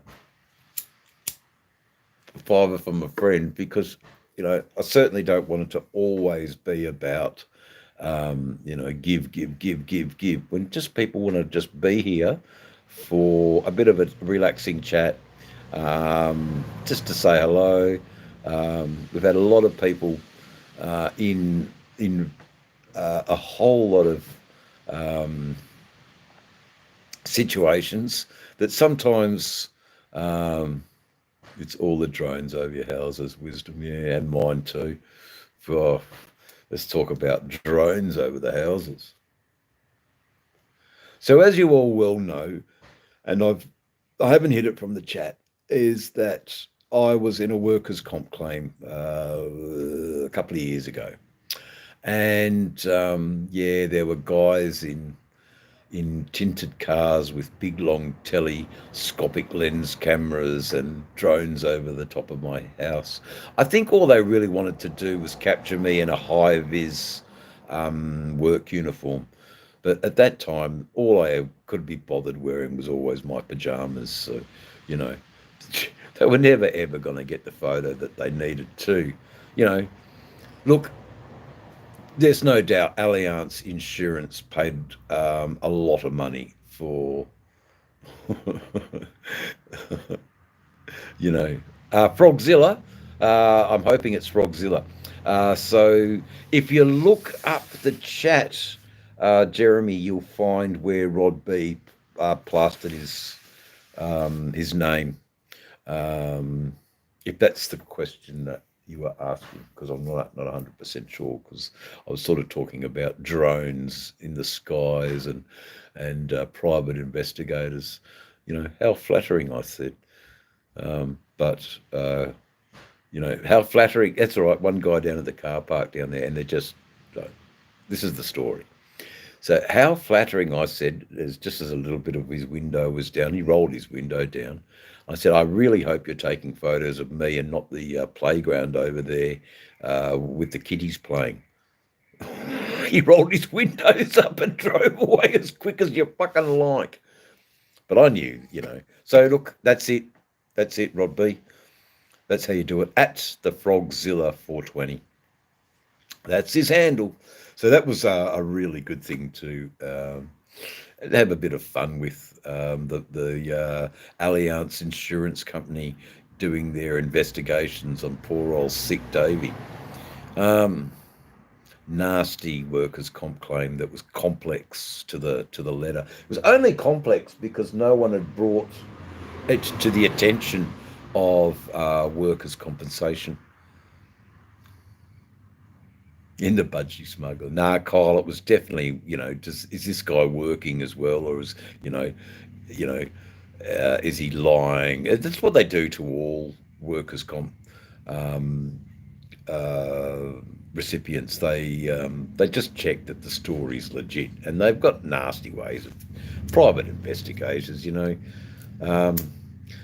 from a Friend, because I certainly don't want it to always be about give, when just people want to just be here for a bit of a relaxing chat, just to say hello. We've had a lot of people in a whole lot of situations that sometimes it's all the drones over your houses, Wisdom, yeah, and mine too. For let's talk about drones over the houses. So as you all well know, and I haven't hid it from the chat, is that I was in a workers' comp claim a couple of years ago, and yeah, there were guys in tinted cars with big long telescopic lens cameras and drones over the top of my house. I think all they really wanted to do was capture me in a high vis work uniform. But at that time, all I could be bothered wearing was always my pajamas. So, you know, they were never ever going to get the photo that they needed to. You know, look, there's no doubt Allianz Insurance paid a lot of money for, you know, Frogzilla. I'm hoping it's Frogzilla. So if you look up the chat, Jeremy, you'll find where Rod B plastered his name. If that's the question that you were asking, because I'm not 100% sure, because I was sort of talking about drones in the skies and private investigators. You know, how flattering, I said. But you know, how flattering. That's all right. One guy down at the car park down there, and they're just. This is the story. So how flattering, I said, is just as a little bit of his window was down. He rolled his window down. I said, I really hope you're taking photos of me and not the playground over there with the kiddies playing. He rolled his windows up and drove away as quick as you fucking like. But I knew, you know. So look, that's it. That's it, Rod B. That's how you do it. At the Frogzilla 420. That's his handle. So that was a really good thing to have a bit of fun with. The Allianz Insurance Company doing their investigations on poor old sick Davey. Nasty workers' comp claim that was complex to the letter. It was only complex because no one had brought it to the attention of workers' compensation. In the budgie smuggler. Nah, Kyle, it was definitely, you know, is this guy working as well, or is, you know, is he lying? That's what they do to all workers' comp recipients. They just check that the story's legit, and they've got nasty ways of private investigators, you know.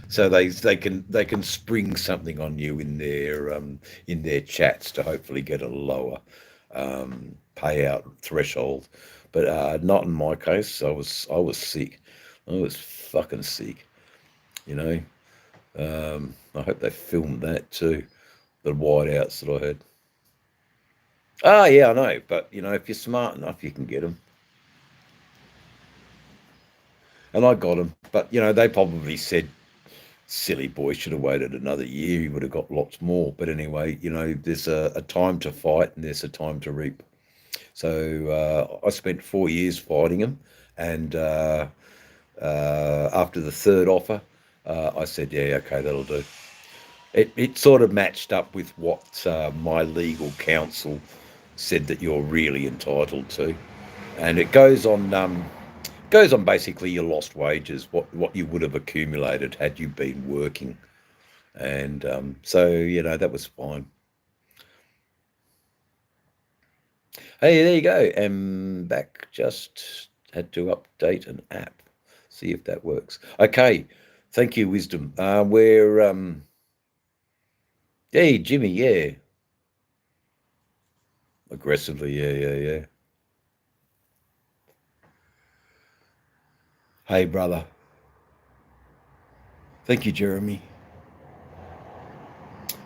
So they can spring something on you in their chats to hopefully get a lower payout threshold, but not in my case. I was sick. I was fucking sick. You know. I hope they filmed that too. The whiteouts that I had. Ah, yeah, I know. But you know, if you're smart enough, you can get them. And I got them. But you know, they probably said, silly boy, should have waited another year, he would have got lots more. But anyway, you know, there's a time to fight and there's a time to reap. So I spent 4 years fighting him, and after the third offer, I said, yeah, okay, that'll do. It sort of matched up with what my legal counsel said that you're really entitled to, and it goes on basically your lost wages, what you would have accumulated had you been working. And so, you know, that was fine. Hey, there you go. I'm back. Just had to update an app. See if that works. Okay. Thank you, Wisdom. Hey, Jimmy, yeah. Aggressively, yeah. Hey, brother. Thank you, Jeremy.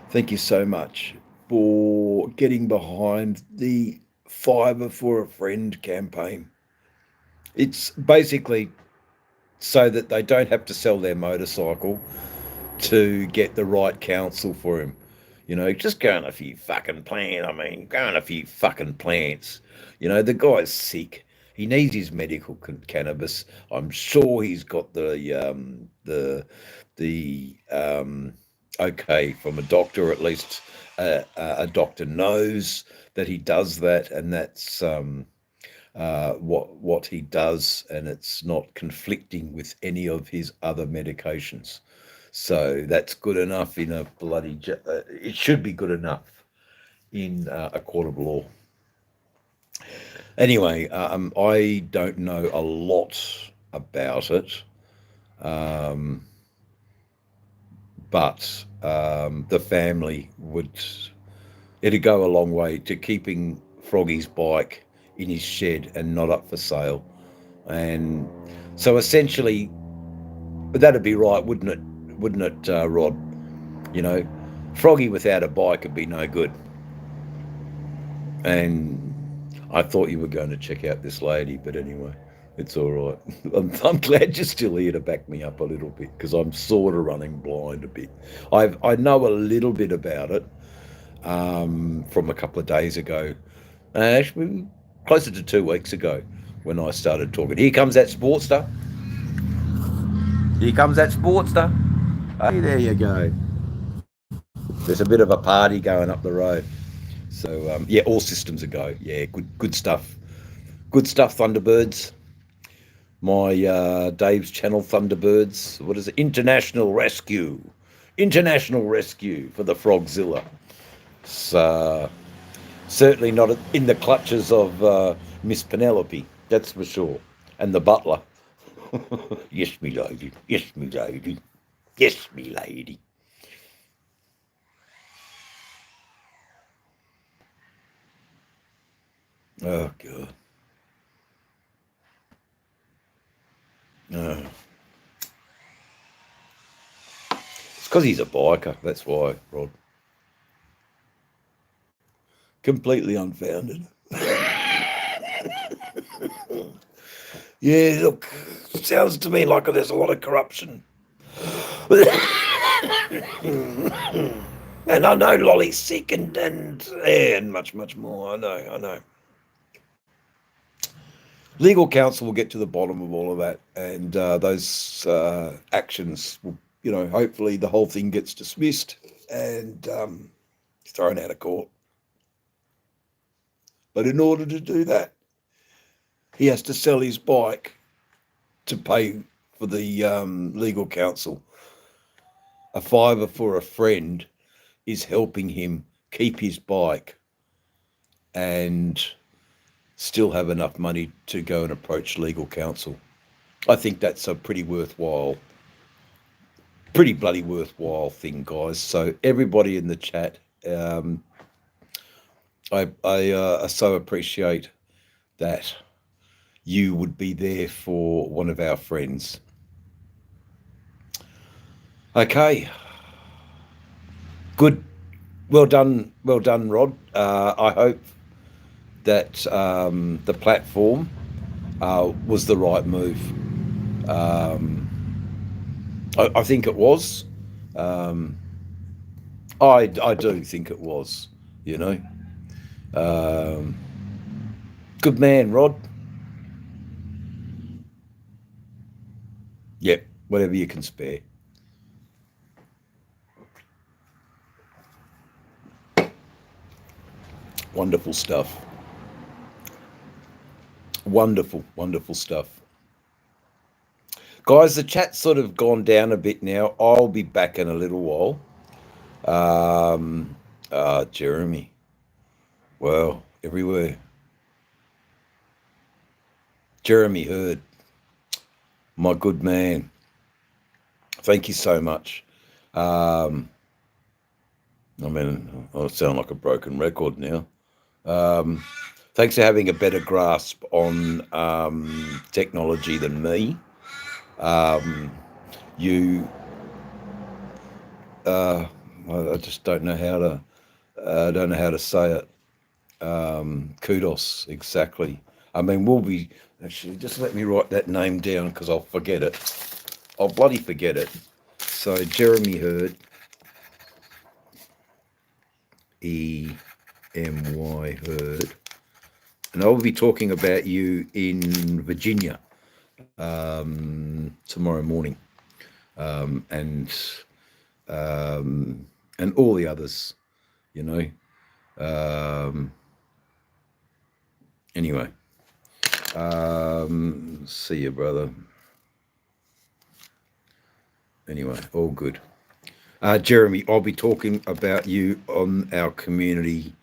Thank you so much for getting behind the Fiverr for a Friend campaign. It's basically so that they don't have to sell their motorcycle to get the right counsel for him. You know, just go on a few fucking plants. Go on a few fucking plants. You know, the guy's sick. He needs his medical cannabis. I'm sure he's got the okay from a doctor. At least a doctor knows that he does that, and that's what he does, and it's not conflicting with any of his other medications. So that's good enough in a bloody. It should be good enough in a court of law. Anyway, I don't know a lot about it, um, but the family would. It'd go a long way to keeping Froggy's bike in his shed and not up for sale. And so essentially, but that'd be right, wouldn't it? Wouldn't it, Rod? You know, Froggy without a bike would be no good. And I thought you were going to check out this lady, but anyway, it's all right. I'm glad you're still here to back me up a little bit because I'm sort of running blind a bit. I know a little bit about it from a couple of days ago, actually closer to 2 weeks ago when I started talking. Here comes that Sportster. Here comes that Sportster. Hey, there you go. There's a bit of a party going up the road. So yeah, all systems a go. Yeah, good stuff. Good stuff, Thunderbirds. My Dave's channel, Thunderbirds. What is it? International Rescue. International Rescue for the Frogzilla. So certainly not in the clutches of Miss Penelope. That's for sure. And the butler. Yes, me lady. Yes, me lady. Yes, me lady. Oh, God. Oh. It's because he's a biker. That's why, Rod. Completely unfounded. Yeah, look, sounds to me like there's a lot of corruption. And I know Lolly's sick and much more. I know. Legal counsel will get to the bottom of all of that, and those actions will, hopefully the whole thing gets dismissed and thrown out of court. But in order to do that, he has to sell his bike to pay for the legal counsel. A fiver for a friend is helping him keep his bike and still have enough money to go and approach legal counsel. I think that's a pretty bloody worthwhile thing, guys. So everybody in the chat, I so appreciate that you would be there for one of our friends. Okay. Good. Well done, Rod. I hope that the platform was the right move. I think it was. I do think it was, Good man, Rod. Yep, whatever you can spare. Wonderful stuff. Wonderful stuff. Guys, the chat's sort of gone down a bit now. I'll be back in a little while. Jeremy. Well, everywhere. Jeremy Hurd. My good man. Thank you so much. I sound like a broken record now. Thanks for having a better grasp on technology than me. I just don't know how to say it. Kudos, exactly. We'll be actually. Just let me write that name down because I'll forget it. I'll bloody forget it. So Jeremy Hurd, E-M-Y Hurd, and I'll be talking about you in Virginia tomorrow morning, and all the others, Anyway, see you, brother. Anyway, all good. Jeremy, I'll be talking about you on our community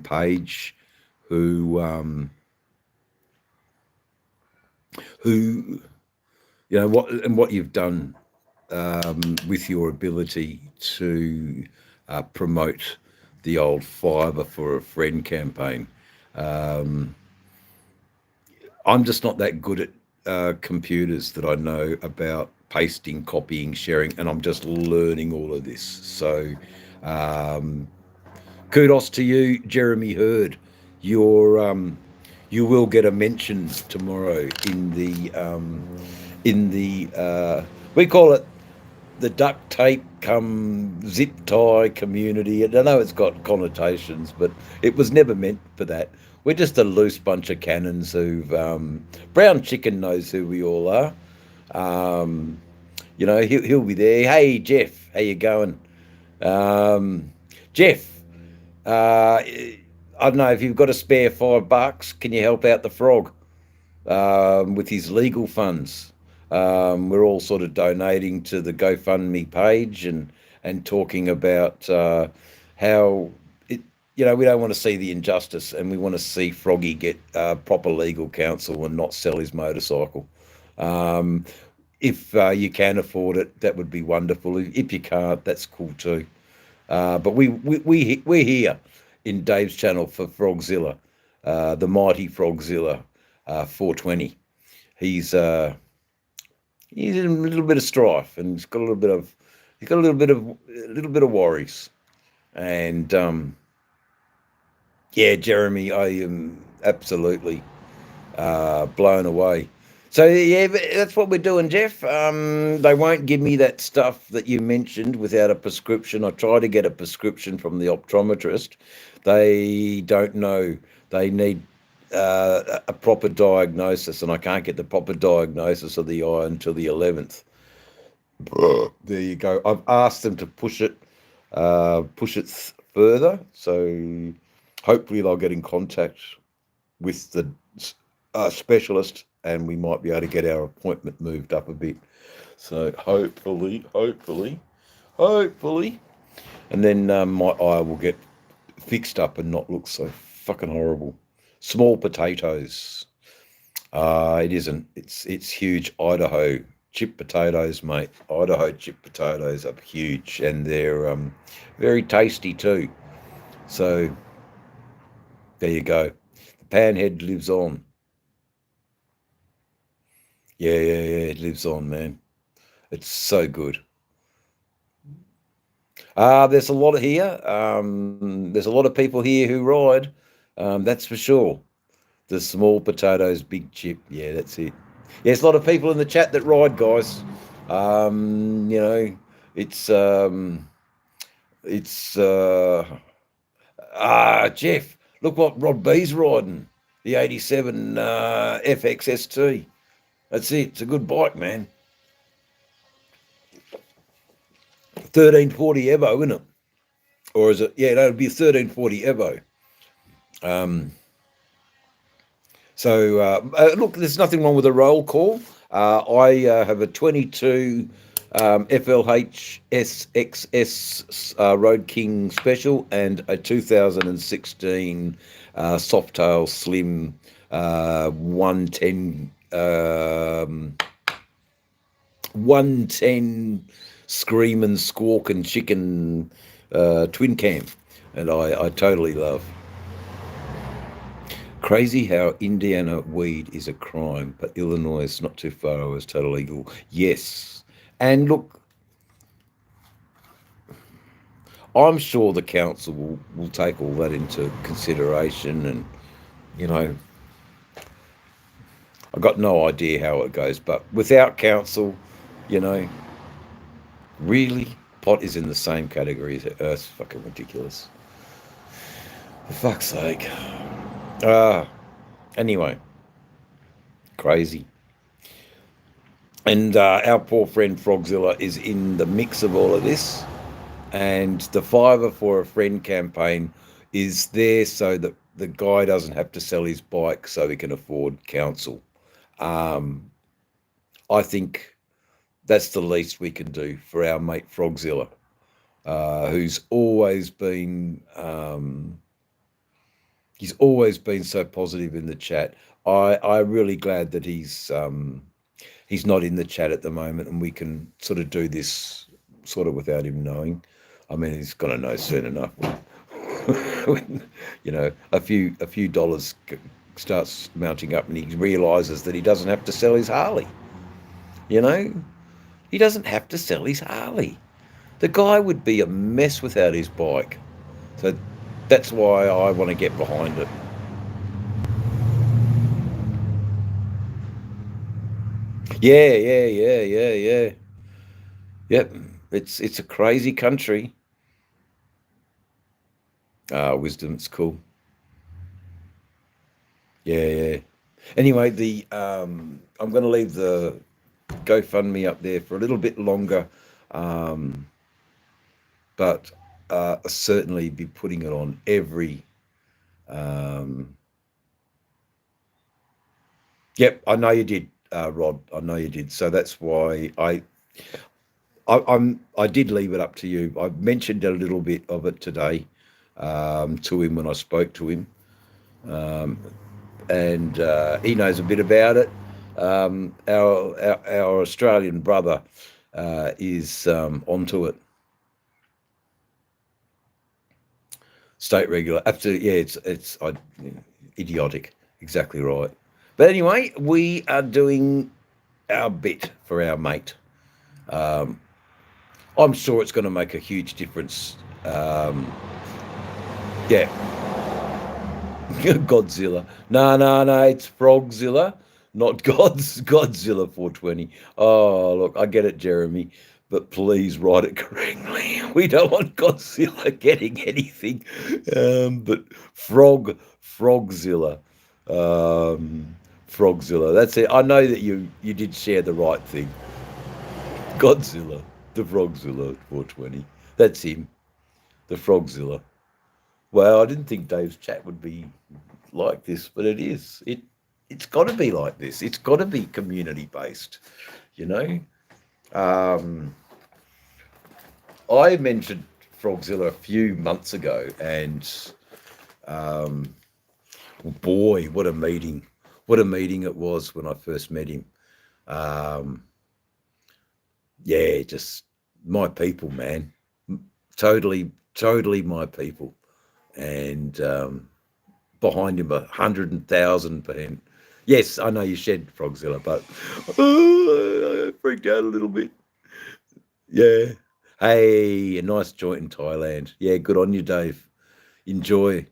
page, who what you've done with your ability to promote the old Fiverr for a Friend campaign. I'm just not that good at computers that I know about pasting, copying, sharing, and I'm just learning all of this. So kudos to you, Jeremy Hurd. You will get a mention tomorrow in the we call it the duct tape come zip tie community. And I know it's got connotations, but it was never meant for that. We're just a loose bunch of cannons who've Brown Chicken knows who we all are. He'll be there. Hey Jeff, how you going? Jeff, I don't know if you've got a spare $5. Can you help out the frog with his legal funds? We're all sort of donating to the GoFundMe page and talking about how it, we don't want to see the injustice, and we want to see Froggy get proper legal counsel and not sell his motorcycle. If you can afford it, that would be wonderful. If you can't, that's cool too. But we're here in Dave's channel for Frogzilla, the mighty Frogzilla 420. He's in a little bit of strife, and he's got a little bit of worries. And yeah, Jeremy, I am absolutely blown away. So yeah, that's what we're doing, Jeff. They won't give me that stuff that you mentioned without a prescription. I try to get a prescription from the optometrist. They don't know. They need a proper diagnosis, and I can't get the proper diagnosis of the eye until the 11th. There you go. I've asked them to push it further, so hopefully they'll get in contact with the specialist, and we might be able to get our appointment moved up a bit. So hopefully, and then my eye will get fixed up and not look so fucking horrible. Small potatoes. It isn't. It's huge. Idaho chip potatoes, mate. Idaho chip potatoes are huge, and they're very tasty too. So there you go. The panhead lives on. Yeah, it lives on, man. It's so good. There's a lot here. There's a lot of people here who ride. That's for sure. The small potatoes, big chip. Yeah, that's it. Yeah, there's a lot of people in the chat that ride, guys. Jeff, look what Rod B's riding. The 87 FXST. That's it. It's a good bike, man. 1340 Evo, isn't it? Or is it? Yeah, that'd be a 1340 Evo. Look, there's nothing wrong with a roll call. I have a 22 FLH SXS Road King Special and a 2016 Softail Slim 110 scream and squawk and chicken twin cam, and I totally love. Crazy how Indiana weed is a crime, but Illinois is not too far away, is totally legal. Yes, and look, I'm sure the council will take all that into consideration, and I've got no idea how it goes, but without council, really, pot is in the same category as Earth's fucking ridiculous. For fuck's sake. Anyway, crazy. And our poor friend Frogzilla is in the mix of all of this, and the Fiverr for a Friend campaign is there so that the guy doesn't have to sell his bike so he can afford counsel. I think that's the least we can do for our mate Frogzilla, who's always been he's always been so positive in the chat. I'm really glad that he's not in the chat at the moment, and we can sort of do this sort of without him knowing. I mean, he's going to know soon enough. When, a few dollars starts mounting up, and he realizes that he doesn't have to sell his Harley. He doesn't have to sell his Harley. The guy would be a mess without his bike. So that's why I want to get behind it. Yeah. Yep, it's a crazy country. Wisdom, it's cool. Yeah. Anyway, I'm going to leave the GoFundMe up there for a little bit longer, but I'll certainly be putting it on every. Yep, I know you did, Rod. I know you did. So that's why I did leave it up to you. I mentioned a little bit of it today to him when I spoke to him, and he knows a bit about it. Our Australian brother is onto it. State regular, absolutely. Yeah, it's idiotic. Exactly right. But anyway, we are doing our bit for our mate. I'm sure it's going to make a huge difference. Yeah. Godzilla. No, it's Frogzilla, not Godzilla 420. Oh, look, I get it, Jeremy, but please write it correctly. We don't want Godzilla getting anything, but Frogzilla. Frogzilla, that's it. I know that you did share the right thing. Godzilla, the Frogzilla 420. That's him, the Frogzilla. Well, I didn't think Dave's chat would be like this, but it is. It's got to be like this. It's got to be community based, I mentioned Frogzilla a few months ago, and boy, what a meeting it was when I first met him. Yeah, just my people, man. Totally my people. And behind him 100,000%. Yes, I know you shed, Frogzilla, but I freaked out a little bit. Yeah. Hey, a nice joint in Thailand. Yeah, good on you, Dave. Enjoy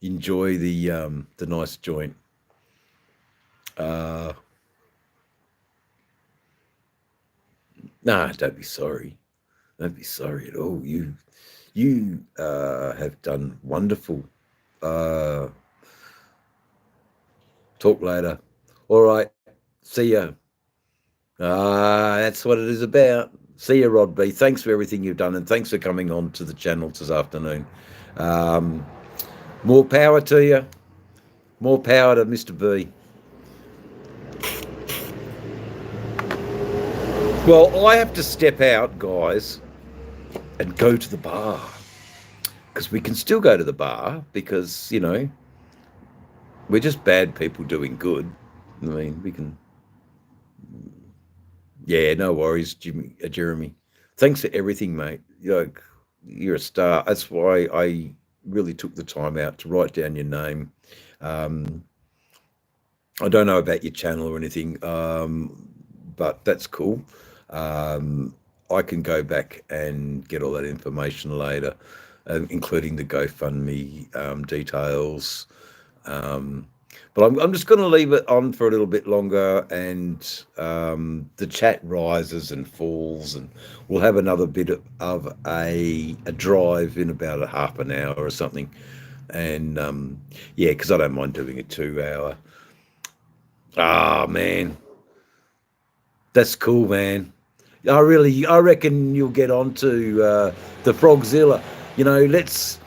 the nice joint. Nah, don't be sorry. Don't be sorry at all. You have done wonderful. Talk later. All right. See ya. That's what it is about. See you, Rod B. Thanks for everything you've done, and thanks for coming on to the channel this afternoon. More power to you. More power to Mr. B. Well, I have to step out, guys, and go to the bar, because we can still go to the bar, because, we're just bad people doing good. I mean, we can. Yeah, no worries, Jeremy. Thanks for everything, mate. You're a star. That's why I really took the time out to write down your name. I don't know about your channel or anything, but that's cool. I can go back and get all that information later, including the GoFundMe details. But I'm just going to leave it on for a little bit longer, and the chat rises and falls, and we'll have another bit of a drive in about a half an hour or something. And yeah, because I don't mind doing a 2 hour. Man, that's cool, man. I reckon you'll get onto the Frogzilla. Let's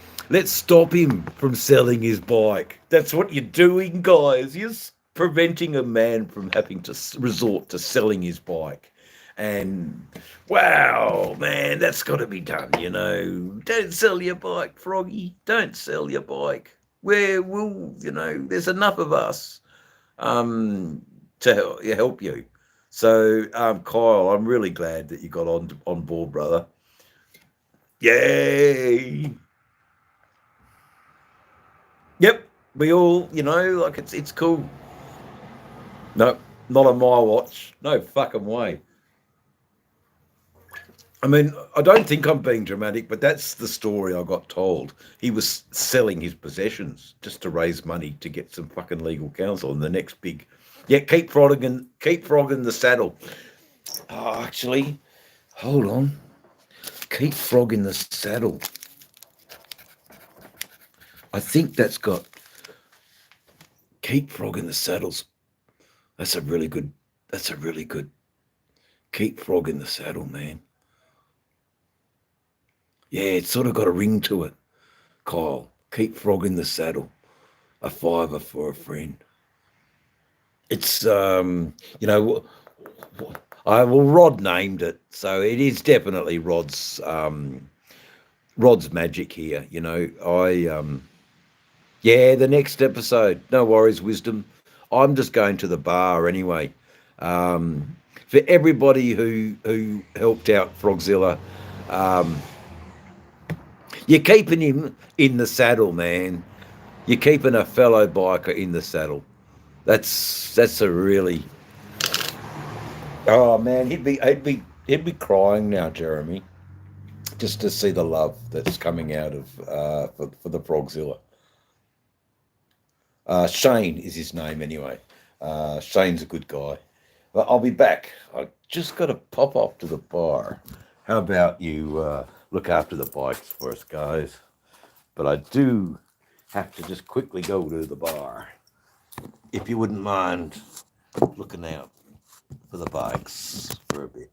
stop him from selling his bike. That's what you're doing, guys. You're preventing a man from having to resort to selling his bike. And wow, man, that's got to be done, you know. Don't sell your bike, Froggy. Don't sell your bike. Where will, you know, there's enough of us to help you. So, Kyle, I'm really glad that you got on board, brother. Yay! Yep, we all, you know, like it's cool. No, not on my watch. No fucking way. I mean, I don't think I'm being dramatic, but that's the story I got told. He was selling his possessions just to raise money to get some fucking legal counsel. And the next big, yeah, keep frogging the saddle. Oh, actually, hold on. Keep frogging the saddle. I think that's got keep frogging the saddles. That's a really good. Keep frogging the saddle, man. Yeah, it's sort of got a ring to it. Kyle, keep frogging the saddle. A $5 for a friend. It's you know, Rod named it, so it is definitely Rod's magic here. You know, yeah, the next episode. No worries, wisdom. I'm just going to the bar anyway. For everybody who helped out Frogzilla, you're keeping him in the saddle, man. You're keeping a fellow biker in the saddle. That's a really. Oh man, he'd be crying now, Jeremy, just to see the love that's coming out of for the Frogzilla. Shane is his name anyway. Shane's a good guy. But I'll be back. I just got to pop off to the bar. How about you look after the bikes for us, guys? But I do have to just quickly go to the bar. If you wouldn't mind looking out for the bikes for a bit.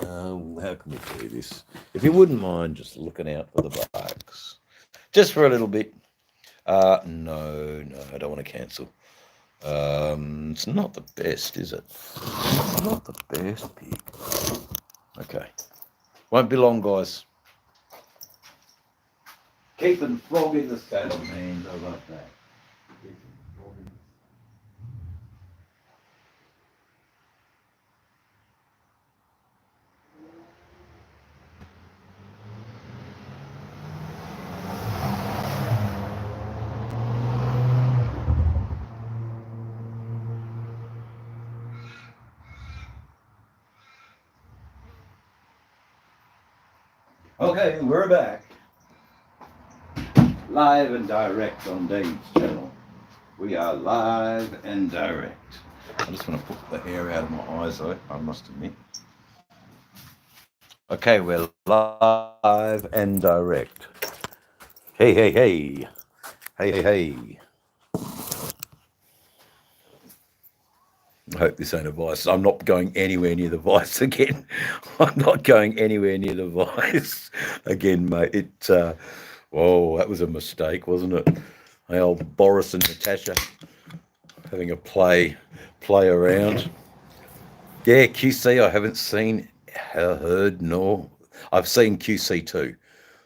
How can we do this? If you wouldn't mind just looking out for the bikes. Just for a little bit. No, I don't want to cancel. It's not the best, is it? It's not the best, pig. Okay. Won't be long, guys. Keeping frog in the saddle, man. I like that. Okay, we're back. Live and direct on Dave's channel. We are live and direct. I just want to put the hair out of my eyes though, I must admit. Okay, we're live and direct. Hey. Hey. I hope this ain't a vice. I'm not going anywhere near the vice again. I'm not going anywhere near the vice again, mate. Whoa, that was a mistake, wasn't it? My old Boris and Natasha having a play around. Yeah, QC I haven't seen, heard, nor I've seen QC too.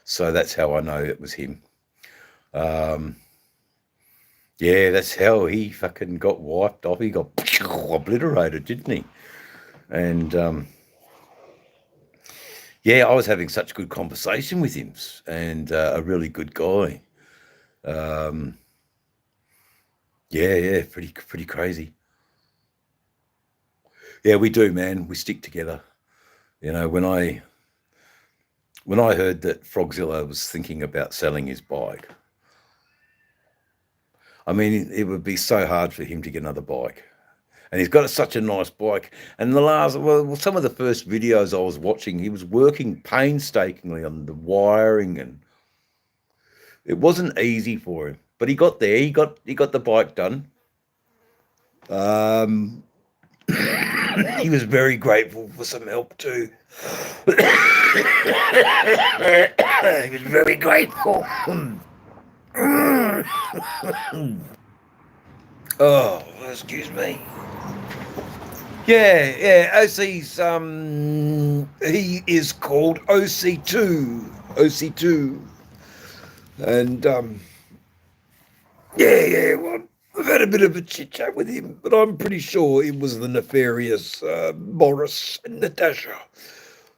So that's how I know it was him. Yeah, that's how he fucking got wiped off. He got obliterated, didn't he? And yeah, I was having such good conversation with him, and a really good guy. Yeah, pretty crazy. Yeah, we do, man. We stick together. You know, when I heard that Frogzilla was thinking about selling his bike, I mean, it would be so hard for him to get another bike. And he's got such a nice bike. And some of the first videos I was watching, he was working painstakingly on the wiring, and it wasn't easy for him. But he got there. He got the bike done. He was very grateful for some help too. He was very grateful. Oh, excuse me. Yeah. OC's he is called OC2. OC2. And well, I've had a bit of a chit chat with him, but I'm pretty sure it was the nefarious Boris and Natasha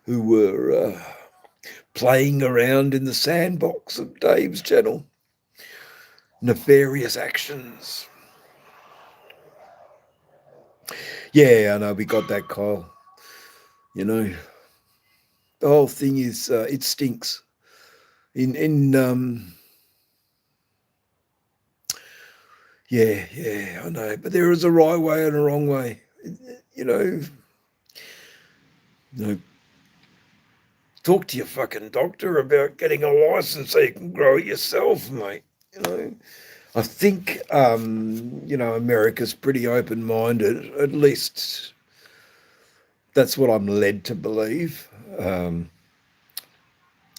who were playing around in the sandbox of Dave's channel. Nefarious actions. Yeah, I know, we got that, Kyle. You know, the whole thing is, it stinks. Yeah, I know. But there is a right way and a wrong way. You know, talk to your fucking doctor about getting a license so you can grow it yourself, mate. You know, I think, America's pretty open-minded. At least that's what I'm led to believe.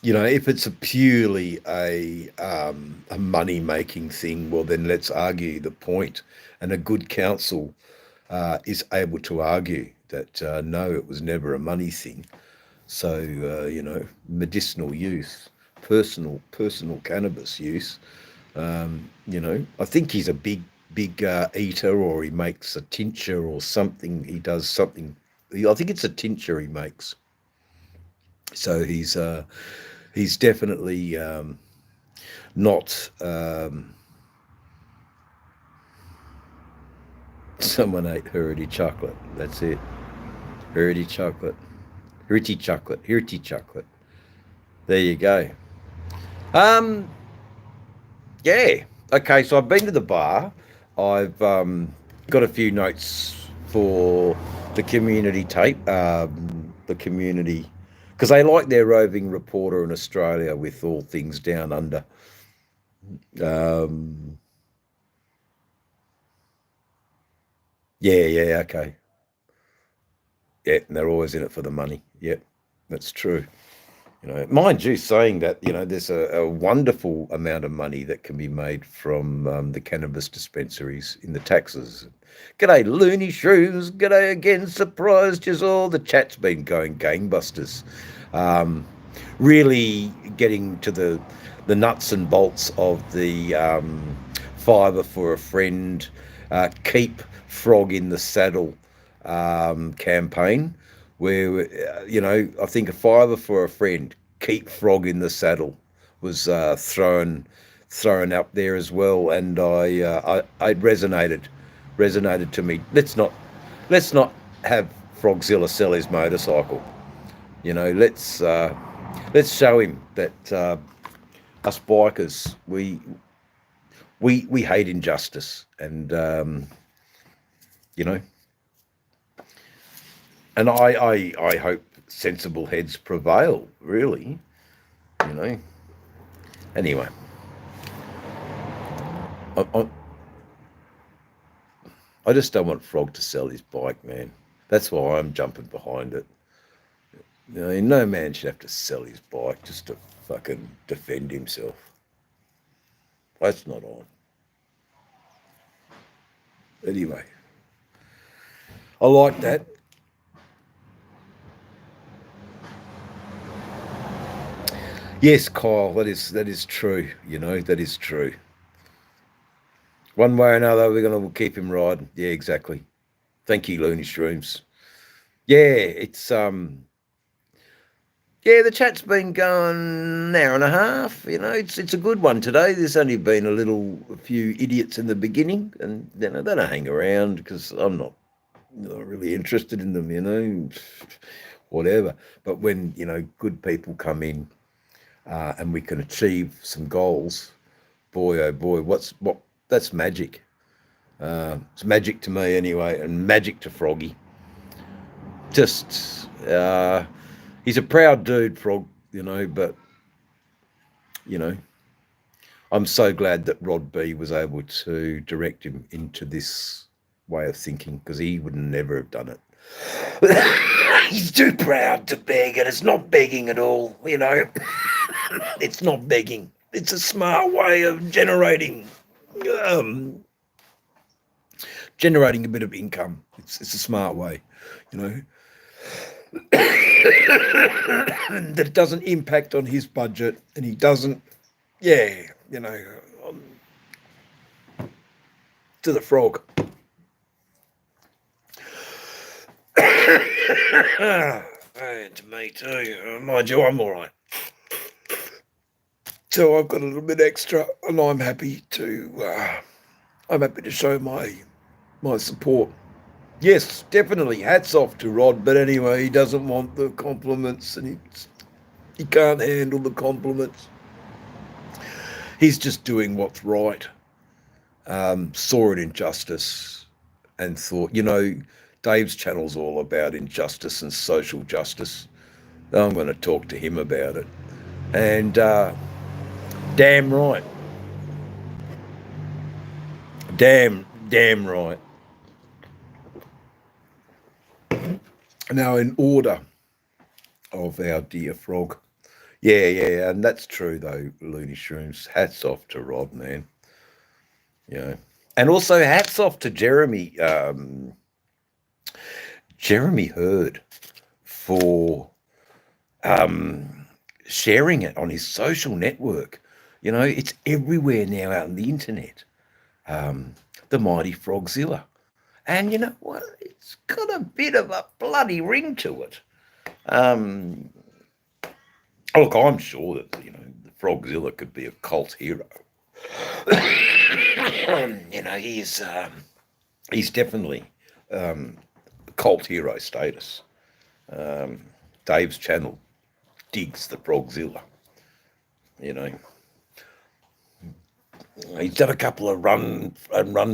If it's purely a money-making thing, well, then let's argue the point. And a good counsel is able to argue that, no, it was never a money thing. So, medicinal use, personal cannabis use, I think he's a big eater, or he makes a tincture or something. He does something. I think it's a tincture he makes. So he's definitely not. Someone ate Heritage chocolate. That's it. Heritage chocolate. Heritage chocolate. Heritage chocolate. There you go. Yeah. Okay, so I've been to the bar. I've got a few notes for the community tape. The community, because they like their roving reporter in Australia with all things down under. Yeah, okay. Yeah, and they're always in it for the money. Yep, that's true. Mind you, saying that, there's a wonderful amount of money that can be made from the cannabis dispensaries in the taxes. G'day, loony shrews. G'day again. Surprised yous all. The chat's been going gangbusters. Really getting to the nuts and bolts of the fibre for a friend, keep frog in the saddle campaign, where I think a fibre for a friend, keep frog in the saddle, was thrown up there as well, and I resonated to me. Let's not have Frogzilla sell his motorcycle. Let's show him that us bikers, we hate injustice, and and I hope sensible heads prevail, really. Anyway, I just don't want Frog to sell his bike, man. That's why I'm jumping behind it. No man should have to sell his bike just to fucking defend himself. That's not on. Anyway, I like that. Yes, Kyle, that is true. That is true. One way or another, we'll keep him riding. Yeah, exactly. Thank you, Looney Shrooms. Yeah, it's yeah, the chat's been going an hour and a half. It's a good one today. There's only been a few idiots in the beginning, and they don't hang around because I'm not really interested in them. Whatever. But when good people come in, and we can achieve some goals, boy oh boy, that's magic. It's magic to me anyway, and magic to Froggy. Just he's a proud dude, Frog, but I'm so glad that Rod B was able to direct him into this way of thinking, because he would never have done it. He's too proud to beg, and it's not begging at all, It's not begging. It's a smart way of generating generating a bit of income. It's a smart way, you know. That it doesn't impact on his budget, and he doesn't, you know, to the frog. And to me too. Mind you, I'm all right. So I've got a little bit extra, and I'm happy to show my support. Yes, definitely. Hats off to Rod. But anyway, he doesn't want the compliments, and he can't handle the compliments. He's just doing what's right. Saw an injustice and thought, you know, Dave's channel's all about injustice and social justice. I'm going to talk to him about it. And damn right. Damn right. Now, in order of our dear frog. Yeah, and that's true though, Looney Shrooms. Hats off to Rod, man. You know. And also hats off to Jeremy Hurd for sharing it on his social network. You know, it's everywhere now out on the internet. The mighty Frogzilla. And you know what? It's got a bit of a bloody ring to it. Look, I'm sure that, you know, the Frogzilla could be a cult hero. You know, he's definitely cult hero status. Dave's channel digs the Frogzilla. You know, he's done a couple of run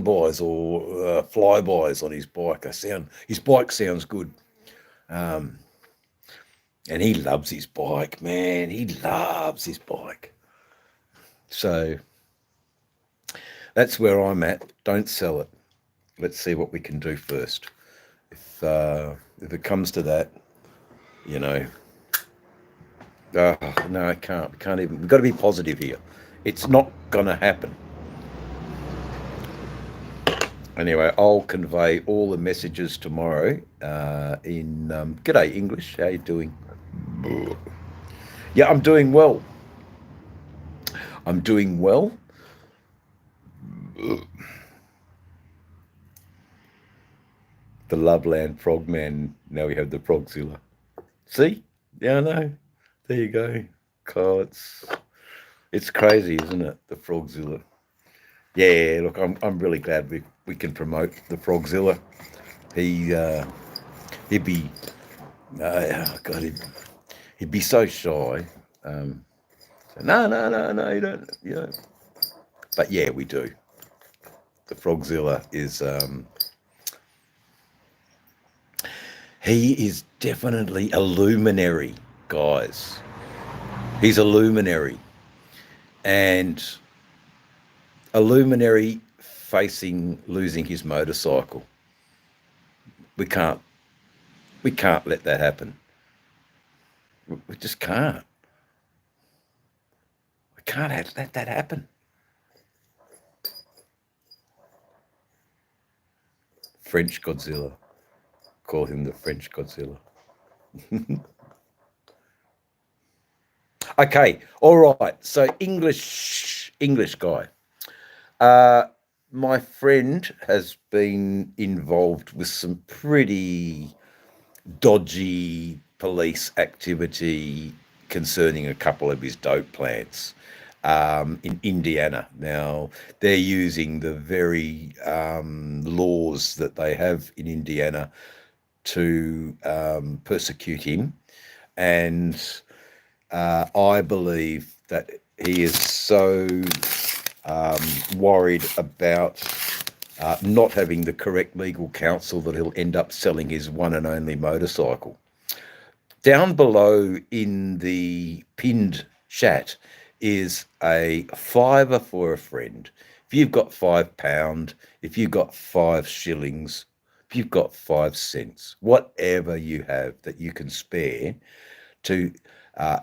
bys or fly bys on his bike. His bike sounds good. And he loves his bike, man. He loves his bike. So that's where I'm at. Don't sell it. Let's see what we can do first. If it comes to that, you know, no, I can't. We can't even. We've got to be positive here. It's not going to happen. Anyway, I'll convey all the messages tomorrow in G'day English. How you doing? Yeah, I'm doing well. I'm doing well. The Loveland Frogman. Now we have the Frogzilla. See? Yeah, I know. There you go. God, it's crazy, isn't it? The Frogzilla. Yeah, look, I'm really glad we can promote the Frogzilla. He'd be God, he'd be so shy. No, you don't. But yeah, we do. The Frogzilla is he is definitely a luminary, guys. He's a luminary, and a luminary facing losing his motorcycle. We can't let that happen. We just can't. We can't let that happen. French Godzilla. Call him the French Godzilla. Okay, all right. So English guy. My friend has been involved with some pretty dodgy police activity concerning a couple of his dope plants in Indiana. Now, they're using the very laws that they have in Indiana to persecute him. And I believe that he is so worried about not having the correct legal counsel that he'll end up selling his one and only motorcycle. Down below in the pinned chat is a $5 for a friend. If you've got £5, if you've got 5 shillings, if you've got 5 cents, whatever you have that you can spare to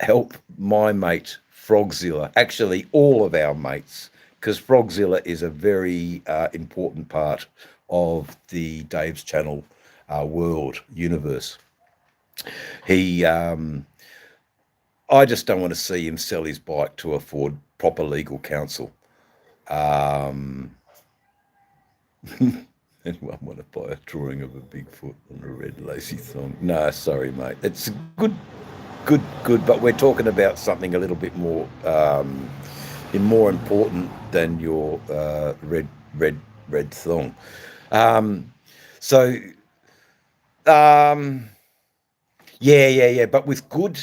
help my mate Frogzilla, actually all of our mates, because Frogzilla is a very important part of the Dave's Channel world universe. He, I just don't want to see him sell his bike to afford proper legal counsel. Anyone want to buy a drawing of a Bigfoot on a red lacy thong? No, sorry, mate. It's good, but we're talking about something a little bit more, more important than your red thong. Yeah. But with good,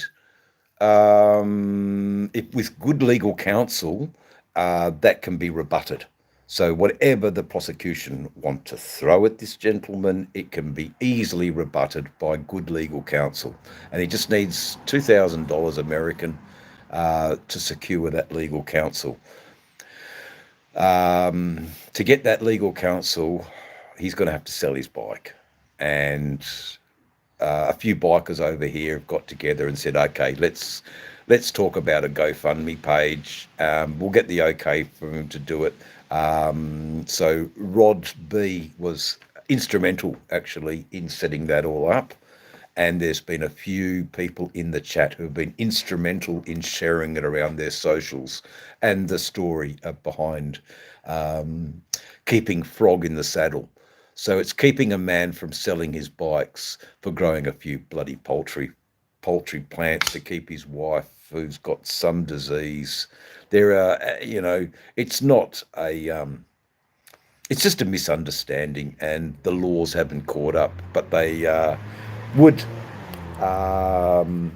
with good legal counsel, that can be rebutted. So whatever the prosecution want to throw at this gentleman, it can be easily rebutted by good legal counsel. And he just needs $2,000 American to secure that legal counsel. To get that legal counsel, he's going to have to sell his bike. And a few bikers over here have got together and said, okay, let's talk about a GoFundMe page. We'll get the okay for him to do it. So Rod B was instrumental actually in setting that all up, and there's been a few people in the chat who have been instrumental in sharing it around their socials, and the story behind keeping Frog in the saddle. So it's keeping a man from selling his bikes for growing a few bloody poultry plants to keep his wife who's got some disease. There are, it's not a, it's just a misunderstanding, and the laws haven't caught up, but they would. And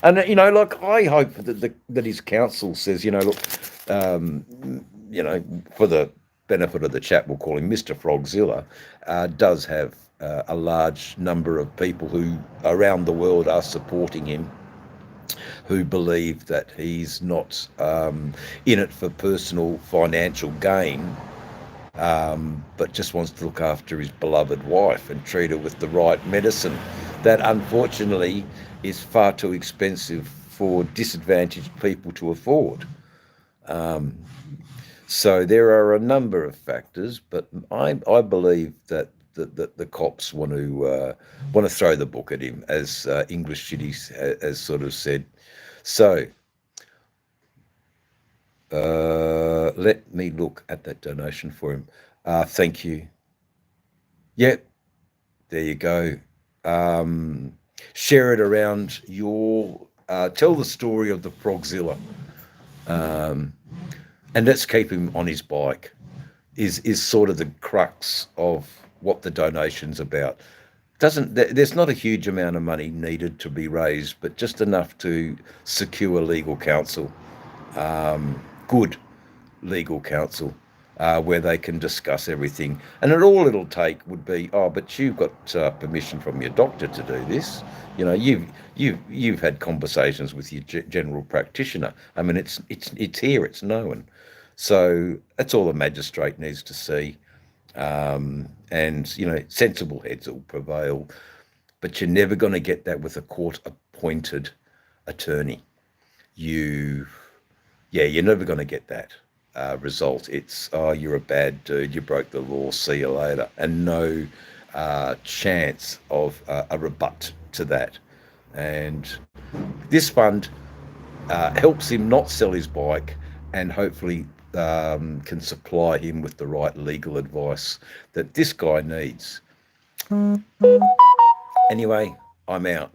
like I hope that his counsel says, look, for the benefit of the chat, we'll call him Mr. Frogzilla, does have a large number of people who around the world are supporting him, who believe that he's not in it for personal financial gain, but just wants to look after his beloved wife and treat her with the right medicine that unfortunately is far too expensive for disadvantaged people to afford. So there are a number of factors, but I believe that the cops want to throw the book at him, as English Shitties has sort of said. So let me look at that donation for him. Thank you. Yep, there you go. Share it around your. Tell the story of the Frogzilla, and let's keep him on his bike. Is sort of the crux of what the donation's about. There's not a huge amount of money needed to be raised, but just enough to secure legal counsel, good legal counsel, where they can discuss everything. And all it'll take would be, but you've got permission from your doctor to do this. You've had conversations with your general practitioner. I mean, it's here, it's known. So that's all the magistrate needs to see. And sensible heads will prevail, but you're never going to get that with a court-appointed attorney. You're never going to get that result. It's, you're a bad dude, you broke the law, see you later, and no chance of a rebut to that. And this fund helps him not sell his bike, and hopefully can supply him with the right legal advice that this guy needs. Anyway, I'm out.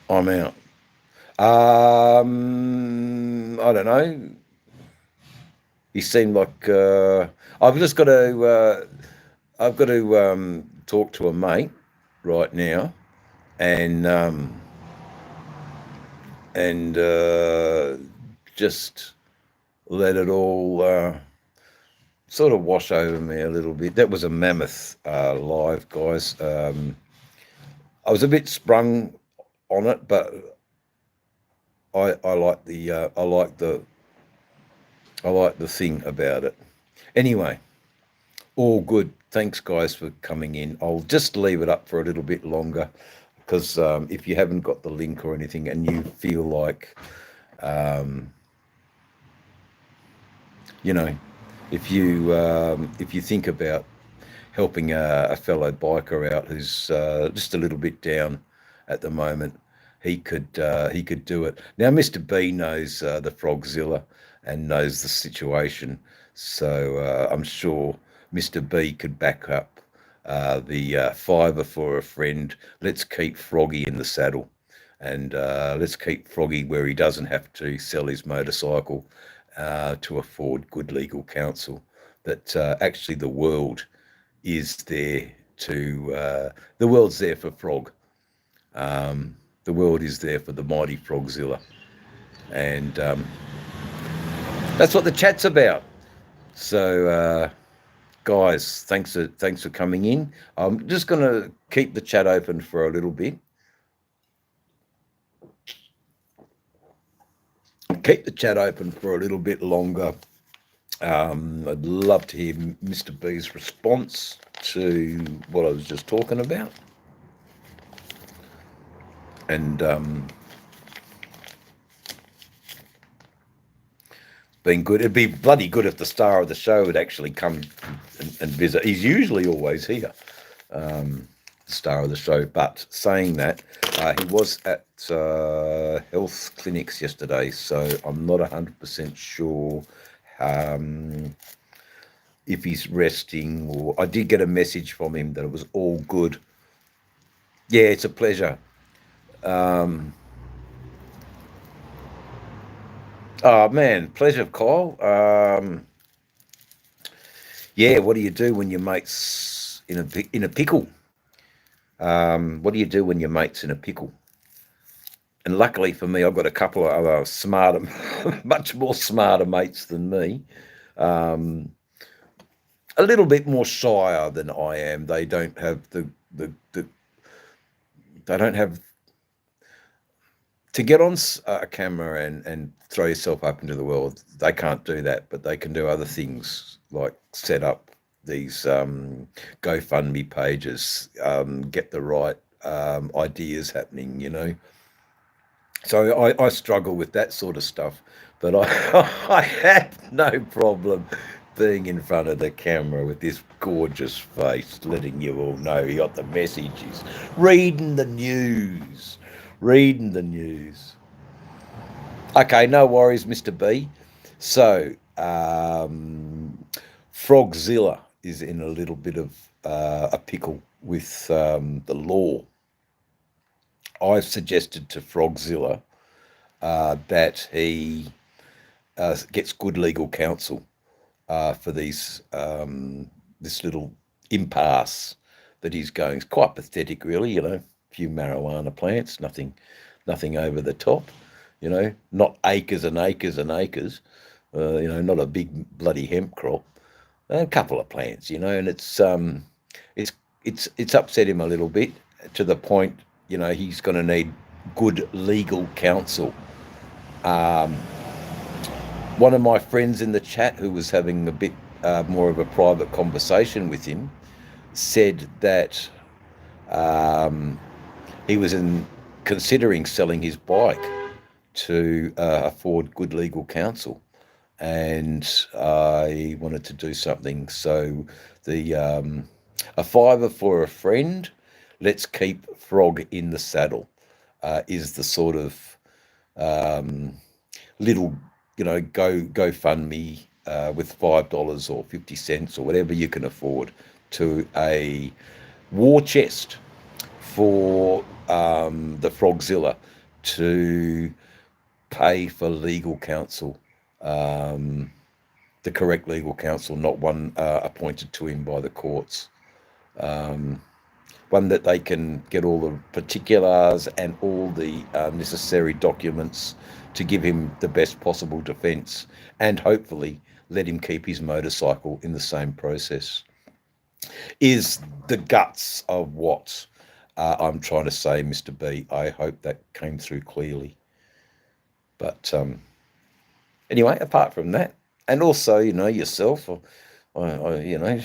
I don't know. He seemed like I've got to talk to a mate right now, and just let it all sort of wash over me a little bit. That was a mammoth live, guys. I was a bit sprung on it, but I like the thing about it. Anyway, all good. Thanks, guys, for coming in. I'll just leave it up for a little bit longer, because if you haven't got the link or anything and you feel like You know, if you think about helping a fellow biker out who's just a little bit down at the moment, he could do it. Now, Mr. B knows the Frogzilla and knows the situation, so I'm sure Mr. B could back up the fiver for a friend. Let's keep Froggy in the saddle, and let's keep Froggy where he doesn't have to sell his motorcycle to afford good legal counsel. That actually the world is there the world's there for Frog. The world is there for the mighty Frogzilla, and that's what the chat's about. So, guys, thanks for coming in. I'm just going to keep the chat open for a little bit. Keep the chat open for a little bit longer. I'd love to hear Mr. B's response to what I was just talking about. And been good. It'd be bloody good if the star of the show would actually come and visit. He's usually always here, the star of the show. But saying that, he was at health clinics yesterday, so I'm not 100% sure if he's resting. Or I did get a message from him that it was all good. Yeah, it's a pleasure. Oh man, pleasure, Kyle. Yeah, what do you do when your mate's in a pickle? What do you do when your mate's in a pickle? And luckily for me, I've got a couple of other smarter, much more smarter mates than me. A little bit more shyer than I am. They don't have they don't have to get on a camera and throw yourself up into the world. They can't do that, but they can do other things like set up these GoFundMe pages, get the right ideas happening, you know. So I struggle with that sort of stuff, but I had no problem being in front of the camera with this gorgeous face, letting you all know he got the messages, reading the news. Okay, no worries, Mr. B. So, Frogzilla is in a little bit of a pickle with the law. I've suggested to Frogzilla that he gets good legal counsel for this little impasse that he's going. It's quite pathetic, really, you know. Few marijuana plants, nothing over the top, you know, not acres and acres and acres, you know, not a big bloody hemp crop, a couple of plants, you know, and it's upset him a little bit to the point, you know, he's going to need good legal counsel. One of my friends in the chat who was having a bit more of a private conversation with him said that he was considering selling his bike to afford good legal counsel, and he wanted to do something. So a fiver for a friend, let's keep Frog in the saddle, is the sort of little, you know, GoFundMe with $5 or 50 cents or whatever you can afford to a war chest for the Frogzilla to pay for legal counsel, the correct legal counsel, not one appointed to him by the courts, one that they can get all the particulars and all the necessary documents to give him the best possible defence, and hopefully let him keep his motorcycle in the same process, is the guts of what I'm trying to say, Mr. B. I hope that came through clearly. But anyway, apart from that, and also, you know, yourself, you know,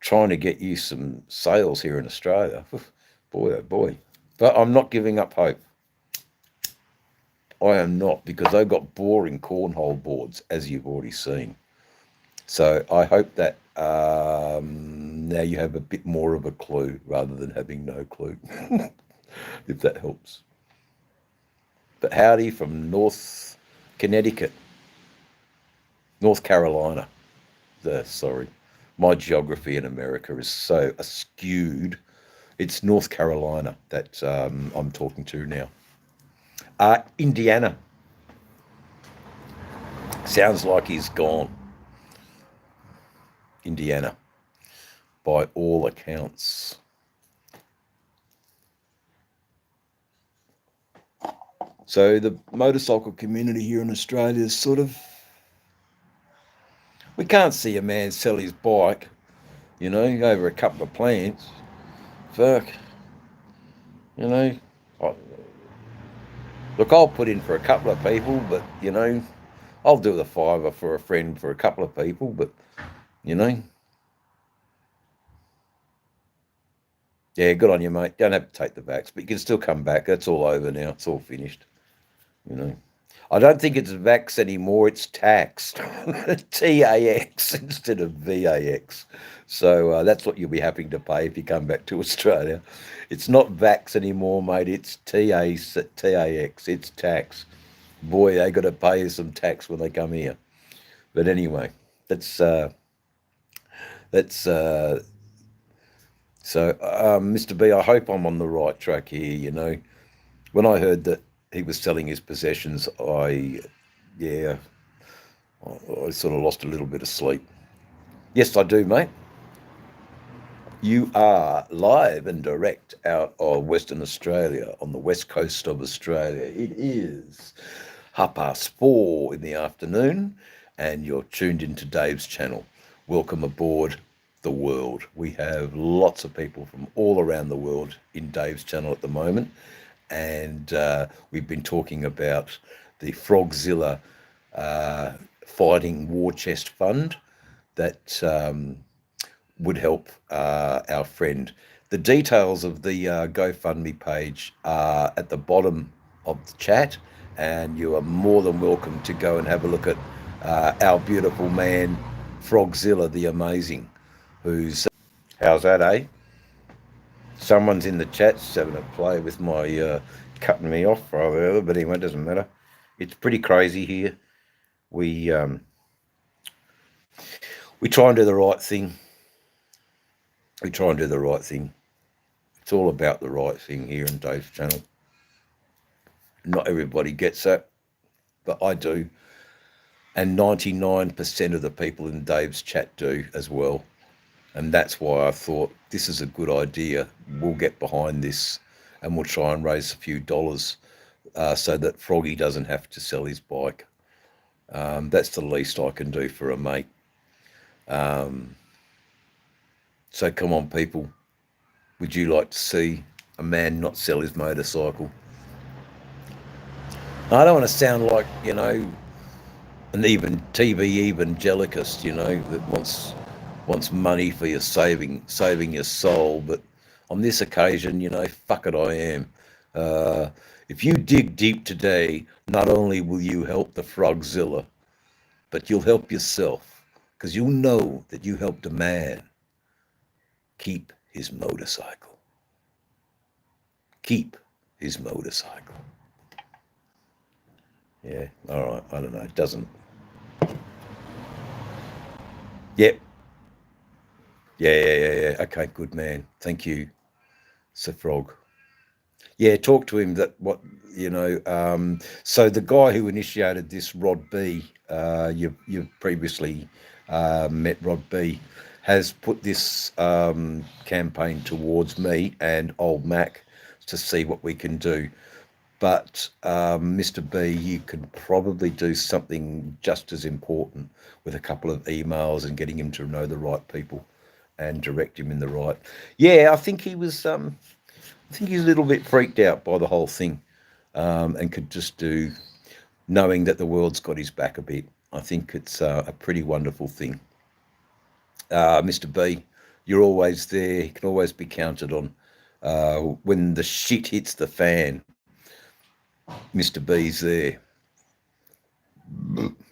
trying to get you some sales here in Australia. Boy, oh boy. But I'm not giving up hope. I am not, because I've got boring cornhole boards, as you've already seen. So I hope that now you have a bit more of a clue rather than having no clue, if that helps. But howdy from North Connecticut, North Carolina. Sorry, my geography in America is so askewed. It's North Carolina that I'm talking to now. Indiana. Sounds like he's gone. Indiana, by all accounts. So the motorcycle community here in Australia is sort of, we can't see a man sell his bike, over a couple of plants. Fuck. Look, I'll put in for a couple of people, but, I'll do the $5 for a friend for a couple of people, but, yeah, good on you, mate. Don't have to take the vax, but you can still come back. That's all over now. It's all finished. I don't think it's vax anymore. It's tax. TAX instead of VAX. So that's what you'll be having to pay if you come back to Australia. It's not vax anymore, mate. It's TAX. It's tax. Boy, they got to pay some tax when they come here. But anyway, so Mr. B, I hope I'm on the right track here. When I heard that he was selling his possessions, I sort of lost a little bit of sleep. Yes, I do, mate. You are live and direct out of Western Australia, on the west coast of Australia. It is 4:30 in the afternoon, and you're tuned into Dave's channel. Welcome aboard the world. We have lots of people from all around the world in Dave's channel at the moment, and we've been talking about the Frogzilla Fighting War Chest Fund that would help our friend. The details of the GoFundMe page are at the bottom of the chat, and you are more than welcome to go and have a look at our beautiful man, Frogzilla the Amazing, who's... How's that, eh? Someone's in the chat having a play with my cutting me off rather, but anyway, it doesn't matter. It's pretty crazy here. We try and do the right thing. We try and do the right thing. It's all about the right thing here in Dave's channel. Not everybody gets that, but I do. And 99% of the people in Dave's chat do as well. And that's why I thought this is a good idea. We'll get behind this and we'll try and raise a few dollars so that Froggy doesn't have to sell his bike. That's the least I can do for a mate. So come on, people. Would you like to see a man not sell his motorcycle? I don't want to sound like, an even TV evangelicist, that wants money for your saving your soul. But on this occasion, fuck it, I am. If you dig deep today, not only will you help the Frogzilla, but you'll help yourself, because you'll know that you helped a man keep his motorcycle. Keep his motorcycle. Yeah, all right, I don't know, it doesn't. Yep. Yeah. Okay, good man. Thank you, Sir Frog. Yeah, talk to him that so the guy who initiated this, Rod B, you've previously met Rod B, has put this campaign towards me and Old Mac to see what we can do. But Mr. B, you can probably do something just as important with a couple of emails and getting him to know the right people and direct him in the right. Yeah, I think he was. I think he's a little bit freaked out by the whole thing, and could just do, knowing that the world's got his back a bit. I think it's a pretty wonderful thing. Mr. B, you're always there. You can always be counted on. When the shit hits the fan, Mr. B's there.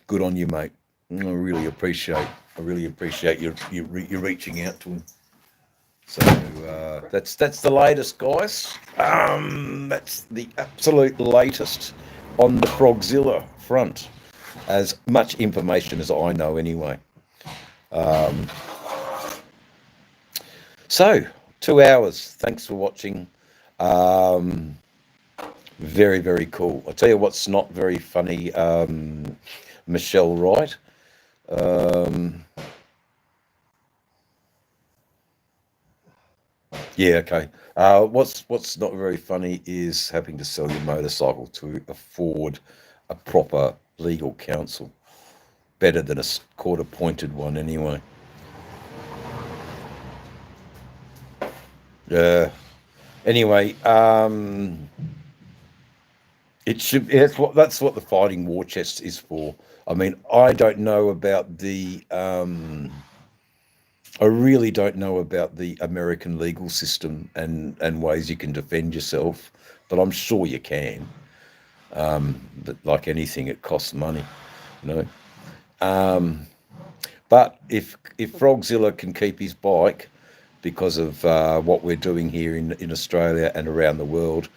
Good on you, mate. I really appreciate I really appreciate you reaching out to him. So that's the latest, guys. That's the absolute latest on the Frogzilla front. As much information as I know, anyway. So 2 hours. Thanks for watching. Very, very cool. I'll tell you what's not very funny. Michelle Wright. Yeah, okay. What's not very funny is having to sell your motorcycle to afford a proper legal counsel. Better than a court-appointed one, anyway. Yeah. Anyway, it should. That's what the Fighting War Chest is for. I mean, I don't know about the. I really don't know about the American legal system and ways you can defend yourself, but I'm sure you can. But like anything, it costs money, you know. But if Frogzilla can keep his bike because of what we're doing here in Australia and around the world,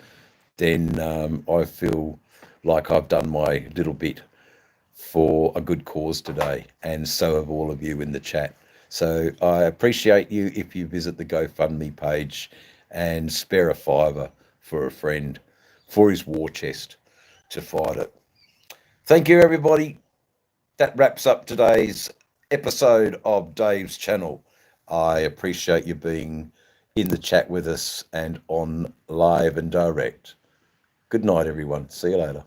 then I feel like I've done my little bit for a good cause today, and so have all of you in the chat. So I appreciate you if you visit the GoFundMe page and spare a $5 for a friend for his war chest to fight it. Thank you, everybody. That wraps up today's episode of Dave's channel. I appreciate you being in the chat with us and on live and direct. Good night, everyone. See you later.